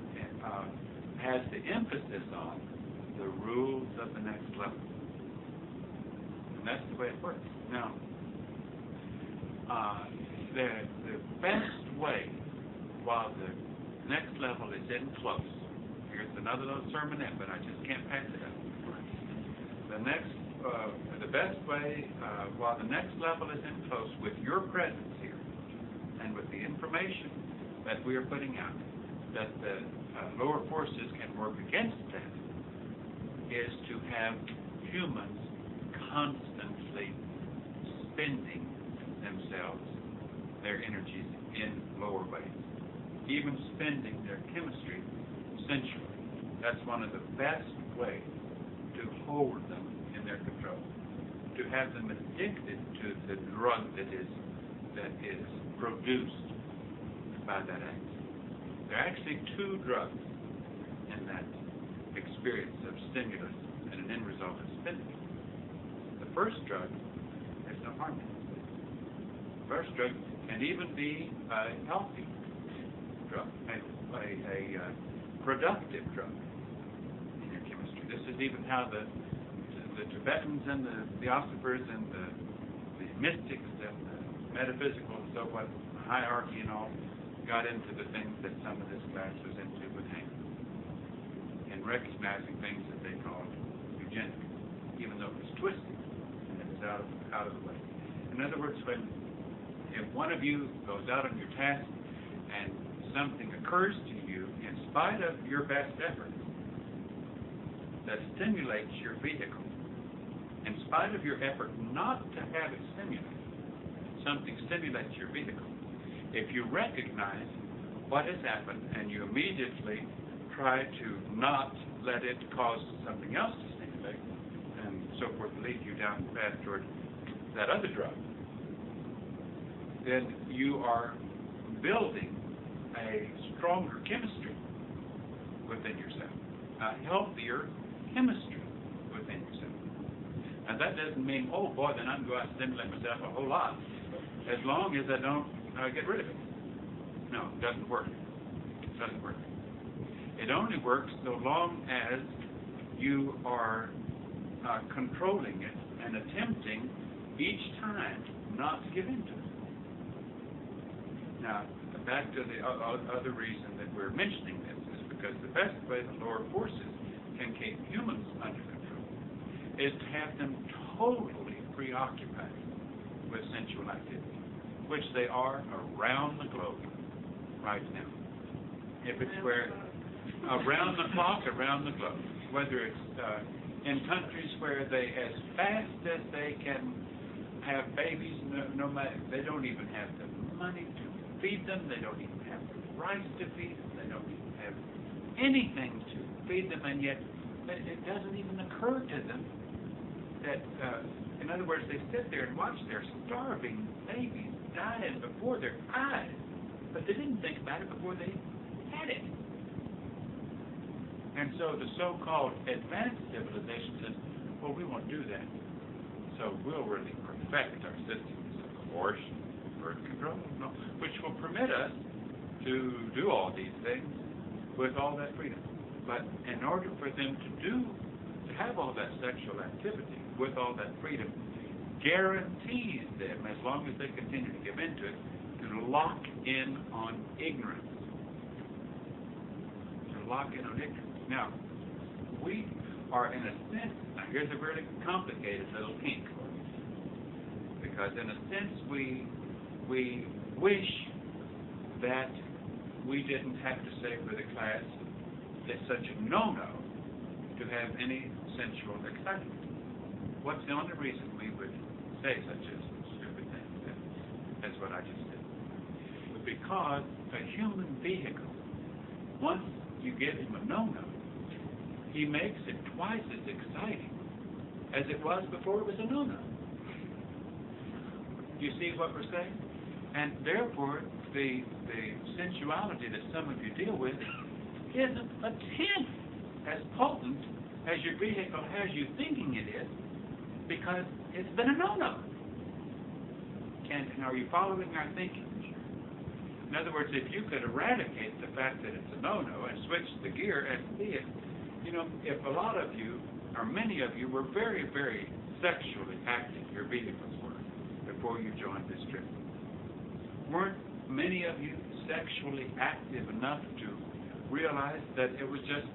B: has the emphasis on the rules of the next level. And that's the way it works. Now, the best way while the next level is in close, here's another little sermonette, but I just can't pass it up. The best way while the next level is in close with your presence here and with the information that we are putting out, that the lower forces can work against that, is to have humans constantly spending themselves, their energies in lower ways, even spending their chemistry sensually. That's one of the best ways to hold them in their control, to have them addicted to the drug that is produced by that act. There are actually two drugs in that experience of stimulus and an end result of spending. The first drug, there's no harm in it. The first drug can even be a healthy drug, a productive drug in your chemistry. This is even how the Tibetans and the Theosophers and the mystics and the metaphysical and so forth, hierarchy and all, got into the things that some of this class was into with Hank, and recognizing things that they called eugenics, even though it was twisted and it was out of the way. In other words, if one of you goes out on your task and something occurs to you in spite of your best efforts that stimulates your vehicle, in spite of your effort not to have it stimulate, something stimulates your vehicle. If you recognize what has happened and you immediately try to not let it cause something else to stimulate and so forth, lead you down the path toward that other drug, then you are building a stronger chemistry within yourself, a healthier chemistry within yourself. Now that doesn't mean, oh boy, then I can go out and stimulate myself a whole lot, as long as I don't get rid of it. No, it doesn't work. It doesn't work. It only works so long as you are controlling it and attempting each time not to give in to it. Now, back to the other reason that we're mentioning this is because the best way the lower forces can keep humans under control is to have them totally preoccupied with sensual activity, which they are around the globe right now. If it's where around the clock, around the globe, whether it's in countries where they, as fast as they can have babies, no matter, they don't even have the money to feed them, they don't even have the rights to feed them, they don't even have anything to feed them, and yet it doesn't even occur to them that, in other words, they sit there and watch their starving babies dying before their eyes, but they didn't think about it before they had it. And so the so-called advanced civilization says, well, we won't do that. So we'll really perfect our systems of abortion, birth control, which will permit us to do all these things with all that freedom. But in order for them to have all that sexual activity with all that freedom, guarantees them, as long as they continue to give into it, to lock in on ignorance. To lock in on ignorance. Now, we are in a sense, now here's a really complicated little kink, because in a sense we wish that we didn't have to say for the class it's such a no-no to have any sensual excitement. What's the only reason we would say such a stupid thing as what I just said? Because a human vehicle, once you give him a no-no, he makes it twice as exciting as it was before it was a no-no. You see what we're saying? And therefore, the sensuality that some of you deal with isn't a tenth as potent as your vehicle has you thinking it is, because it's been a no-no. And are you following our thinking? In other words, if you could eradicate the fact that it's a no-no and switch the gear and see it, you know, if a lot of you, or many of you, were very, very sexually active, your vehicles were, before you joined this trip, weren't many of you sexually active enough to realize that it was just,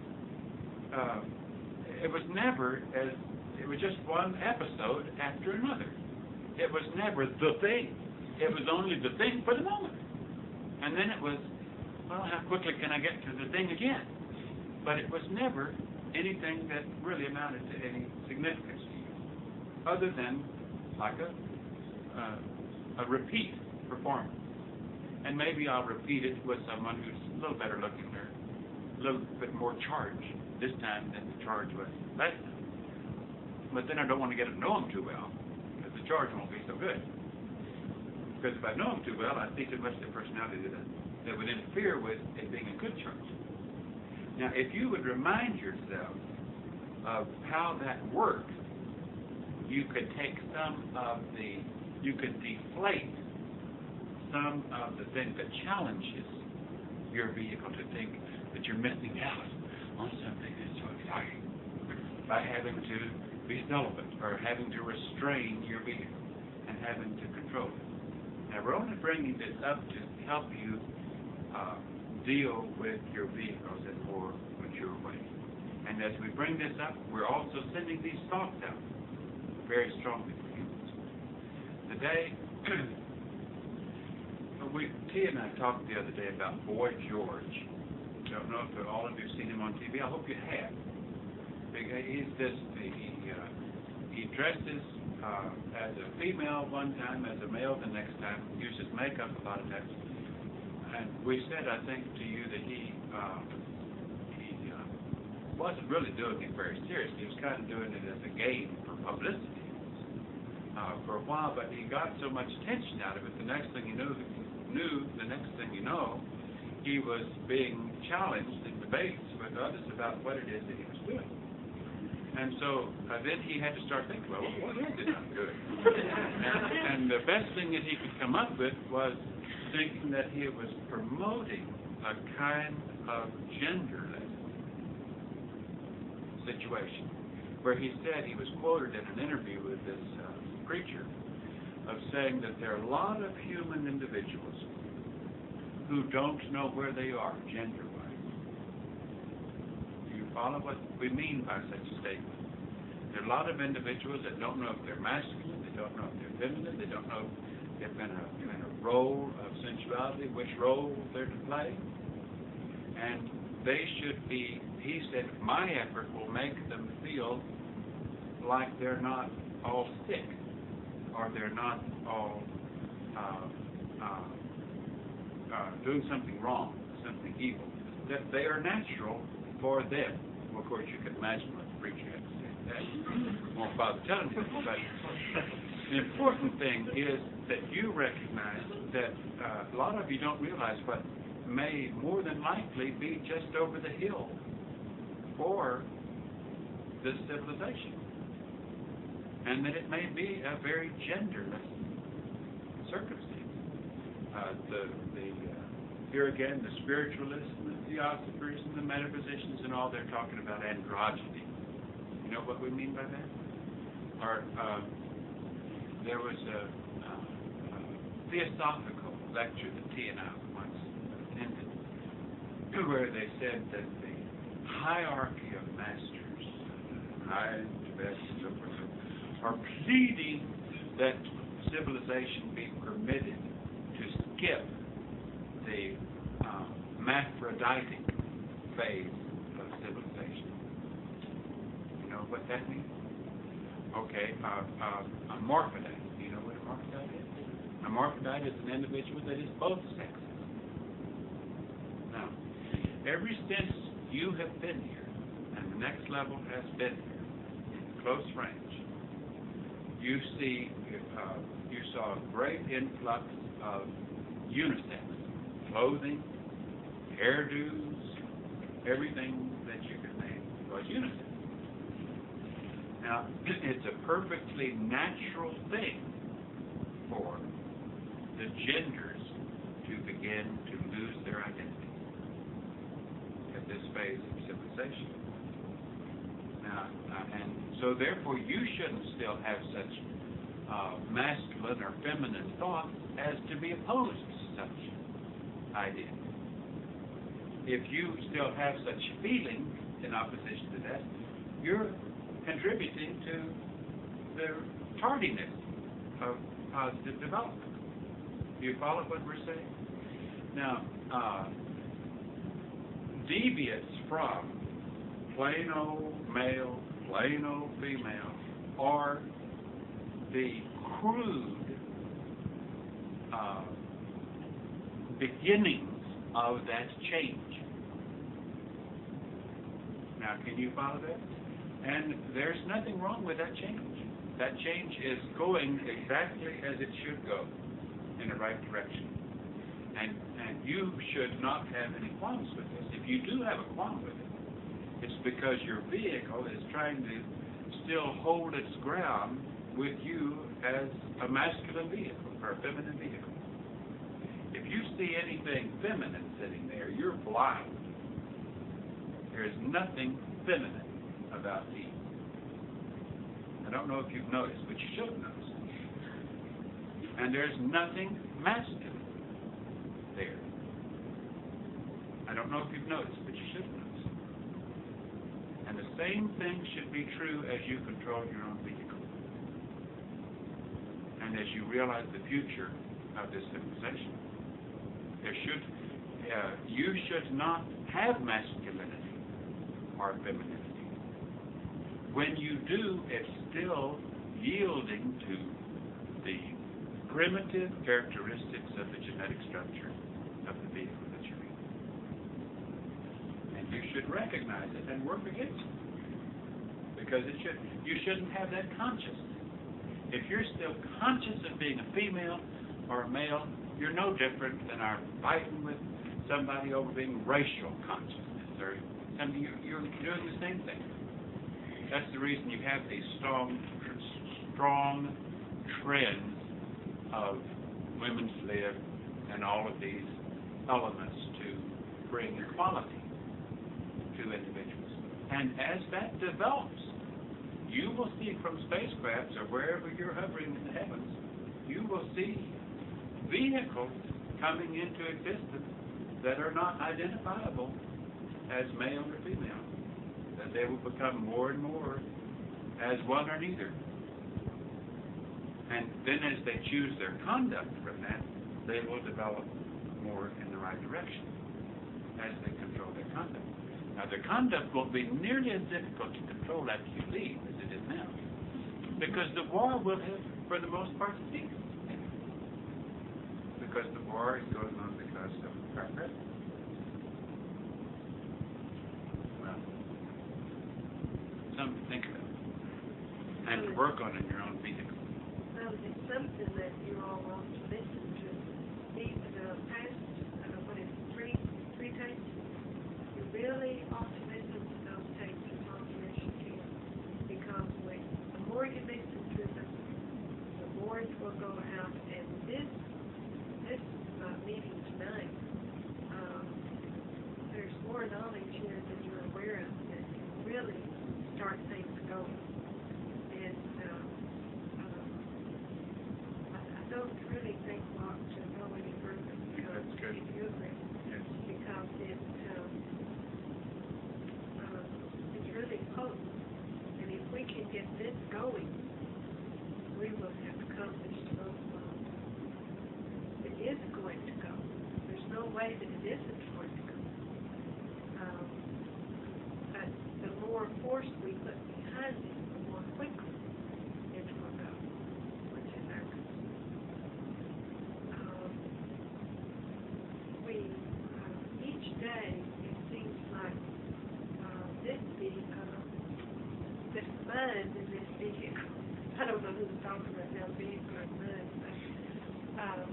B: it was just one episode after another. It was never the thing. It was only the thing for the moment. And then it was, well, how quickly can I get to the thing again? But it was never anything that really amounted to any significance to you, other than like a repeat performance. And maybe I'll repeat it with someone who's a little better looking or a little bit more charged this time than the charge was last time. But then I don't want to get to know them too well, because the charge won't be so good. Because if I know them too well, I see too much of their personality that would interfere with it being a good charge. Now, if you would remind yourself of how that works, you could take you could deflate some of the things that challenges your vehicle to think that you're missing out on something that's so exciting by having to be celibate or having to restrain your vehicle and having to control it. Now, we're only bringing this up to help you deal with your vehicles in a more mature way. And as we bring this up, we're also sending these thoughts out very strongly for you. Today, T and I talked the other day about Boy George. I don't know if all of you have seen him on TV. I hope you have. He dresses as a female one time, as a male the next time, uses makeup a lot of times. And we said, I think, to you that he wasn't really doing it very seriously. He was kind of doing it as a game for publicity for a while, but he got so much attention out of it. The next thing you know, he was being challenged in debates with others about what it is that he was doing. And so then he had to start thinking, well, what is it I'm doing? And the best thing that he could come up with was thinking that he was promoting a kind of genderless situation, where he said, he was quoted in an interview with this preacher, of saying that there are a lot of human individuals who don't know where they are gender-wise. Do you follow what we mean by such a statement? There are a lot of individuals that don't know if they're masculine, they don't know if they're feminine, they don't know if they're in a role of sensuality, which role they're to play. And they should be, he said, my effort will make them feel like they're not all sick, or they're not all doing something wrong, something evil, that they are natural for them. Well, of course, you can imagine what the preacher had to say to that. I won't bother telling you, but the important thing is that you recognize that a lot of you don't realize what may more than likely be just over the hill for this civilization, and that it may be a very genderless circumstance. Here again, the spiritualists, and the theosophers, and the metaphysicians, and all, they're talking about androgyny. You know what we mean by that? Or there was a theosophical lecture that T and I once attended, where they said that the hierarchy of masters, high and Tibet, and so forth, are pleading that civilization be permitted to skip the Maphroditic phase of civilization. You know what that means? Okay, a morphodite. Do you know what a morphodite is? A morphodite is an individual that is both sexes. Now, ever since you have been here, and the next level has been here, in close range, you saw a great influx of unisex clothing, hairdos, everything that you could name was unisex. Now, it's a perfectly natural thing for the genders to begin to lose their identity at this phase of civilization. Now, and so therefore you shouldn't still have such masculine or feminine thoughts as to be opposed to such ideas. If you still have such feelings in opposition to that, you're contributing to the tardiness of positive development. Do you follow what we're saying? Now, deviates from plain old male, plain old female, are the crude beginnings of that change. Now, can you follow that? And there's nothing wrong with that change. That change is going exactly as it should go, in the right direction. And you should not have any qualms with this. If you do have a qualm with it, it's because your vehicle is trying to still hold its ground with you as a masculine vehicle or a feminine vehicle. If you see anything feminine sitting there, you're blind. There is nothing feminine about Eve. I don't know if you've noticed, but you should notice. And there's nothing masculine there. I don't know if you've noticed, but you should notice. And the same thing should be true as you control your own vehicle. And as you realize the future of this civilization, you should not have masculinity or femininity. When you do, it's still yielding to the primitive characteristics of the genetic structure of the vehicle that you're in. And you should recognize it and work against it. Because you shouldn't have that consciousness. If you're still conscious of being a female or a male, you're no different than our fighting with somebody over being racial consciousness, or something. You're doing the same thing. That's the reason you have these strong trends of women's lib and all of these elements to bring equality to individuals. And as that develops, you will see from spacecrafts or wherever you're hovering in the heavens, you will see vehicles coming into existence that are not identifiable as male or female, that they will become more and more as one or neither. And then as they choose their conduct from that, they will develop more in the right direction as they control their conduct. Now, their conduct won't be nearly as difficult to control after you leave as it is now, because the war will have, for the most part, ceased. Because the war is going on because of our president. Well, something to think about, and to work on in your own vehicle.
A: Well, it's something that you all want to listen to. Even past, what is it, three tapes? You really ought to listen to those tapes as often as you can, because the more you listen to them, the more it will go out. And this meeting tonight, there's more knowledge here than you're aware of that can really start things going. And I don't really think we ought to go any further, because if you agree,
B: Yes.
A: because it's really potent. And if we can get this going, we will have accomplished both goals. It is going to go. There's no way that it isn't going to go. But the more force we put behind it, the more quickly it will go, which is our concern. Each day, it seems like this mind in this vehicle, I don't know who's talking about now, vehicle or mind, but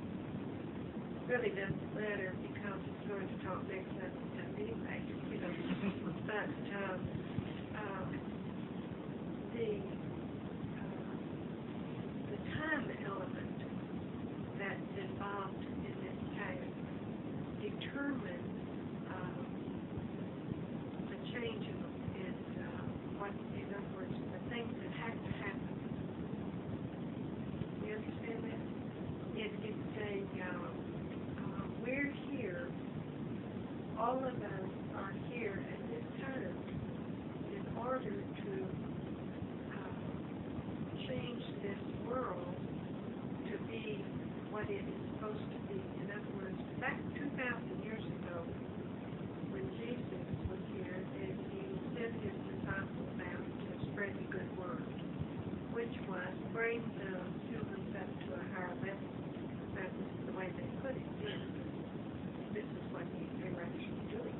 A: really doesn't matter, because it's going to talk next time anyway, you know. But the time element that's involved in this task determines the change in what, in other words, the things that have to happen. You understand that? We're here, all of us are here at this time in order to change this world to be what it is supposed to be. In other words, back 2,000 years ago, when Jesus was here, and he sent his disciples out to spread the good word, which was bring the humans up to a higher level. That was the way they put it in. This is what they were actually doing.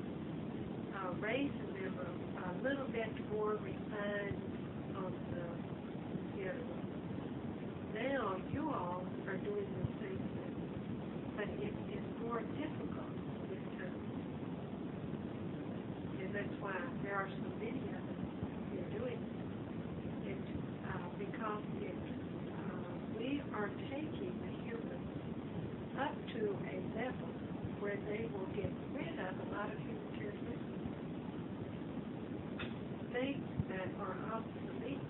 A: Raising them a little bit more refined on the, now you all are doing the same thing, but it is more difficult this time. And that's why there are so many of us here doing it. Because we are taking the humans up to a level where they will get rid of a lot of human characteristics. Things that are obsolete,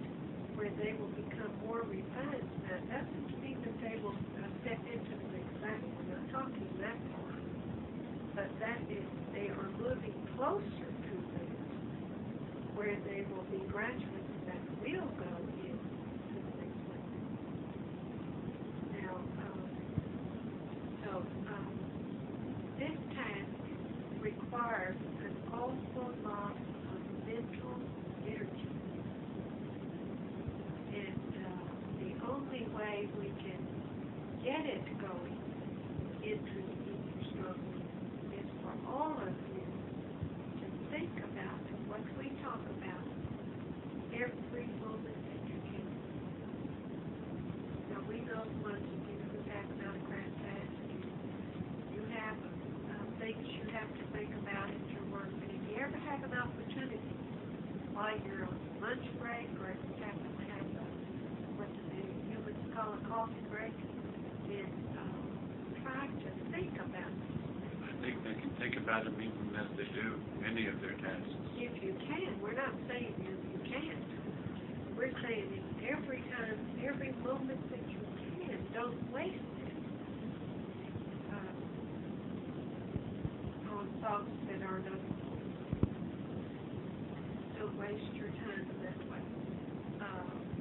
A: where they will become more refined. That doesn't mean that they will step into the next level. We're not talking that far. But that is, they are moving closer to this, where they will be graduates that will go into the next level. Now, this task requires an awful lot of mental energy. And the only way we can get it going into the strong is for all of you to think about what we talk about every moment that you can. Now, we know once you have an autocrat task, you have things you have to think about at your work. And if you ever have an opportunity while you're on lunch break, or if you happen to have what the humans call a coffee break, then try to think about it.
B: I think they can think about them even as they do many of their tasks.
A: If you can, we're not saying if you can't. We're saying if every time, every moment that you can, don't waste it on thoughts that are not important. Don't waste your time that way,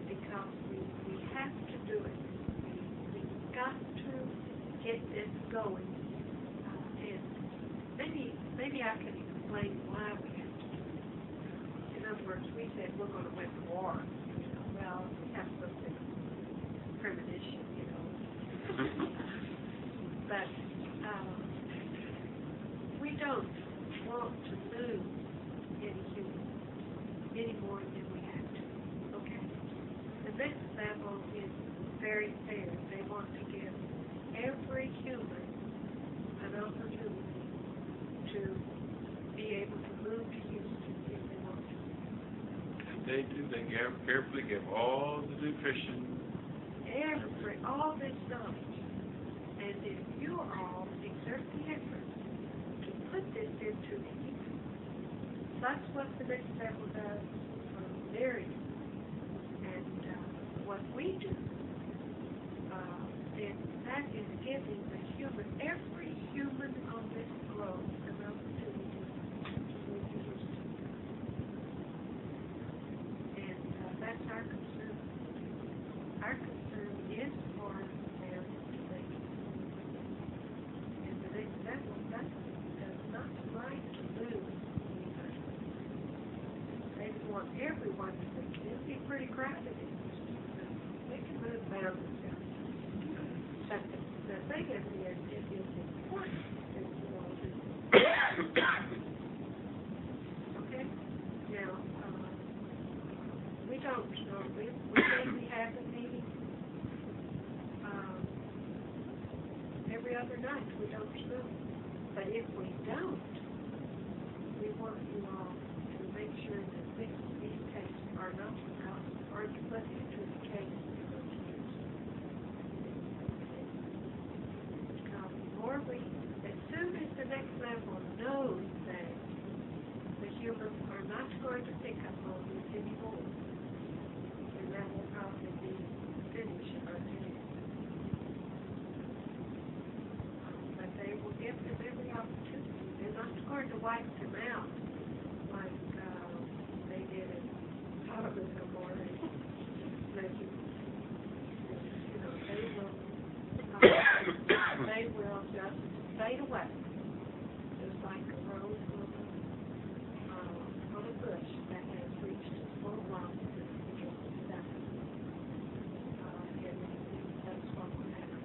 A: because we have to do it. We've got to get this going, and maybe I can explain why we have to do it. In other words, we said we're going to win the war. Well, we have some premonition, but we don't want to lose any humans any more than we have to. Okay. The next level is very fair. They want to give every human an opportunity to be able to move to Houston if they want to.
B: And they do. They carefully give all the nutrition.
A: All this knowledge. And if you all exert the effort to put this into the use, that's what the next level does for their use. And what we do, then that is giving the human, every human on this globe, an opportunity to move to Houston. And that's our concern. Our concern is for them to make it. And the next level does not like to lose anybody. They want everyone to make it. It'll be pretty crowded in Houston. They can move down themselves. But the thing is, it is important that you all do. Okay? Now, we don't know. We maybe have a meeting every other night. We don't know. But if we don't, we want you all to make sure that these tapes are not forgotten or to put into the case you're going to use. Because the more as soon as the next level knows that the humans are not going to pick up on this anymore, then that will probably be the finish of our day. But they will give them every opportunity. They're not going to wipe them out like they did in Harvard or Lincoln. They will just fade away, just like a rose on a bush that has reached its full blossom and just died. And that's what will happen.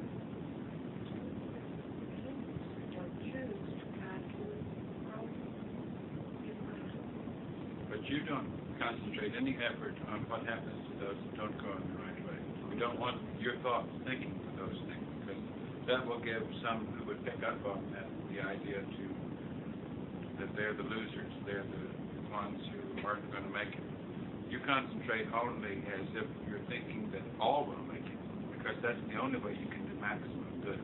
A: Don't choose to try to grow in life.
B: But you don't concentrate any effort on what happens to those that don't go in the right way. We don't want your thoughts thinking for those things, because that will give some who would pick up on that the idea that they're the losers, they're the ones who aren't going to make it. You concentrate only as if you're thinking that all will make it, because that's the only way you can do maximum good.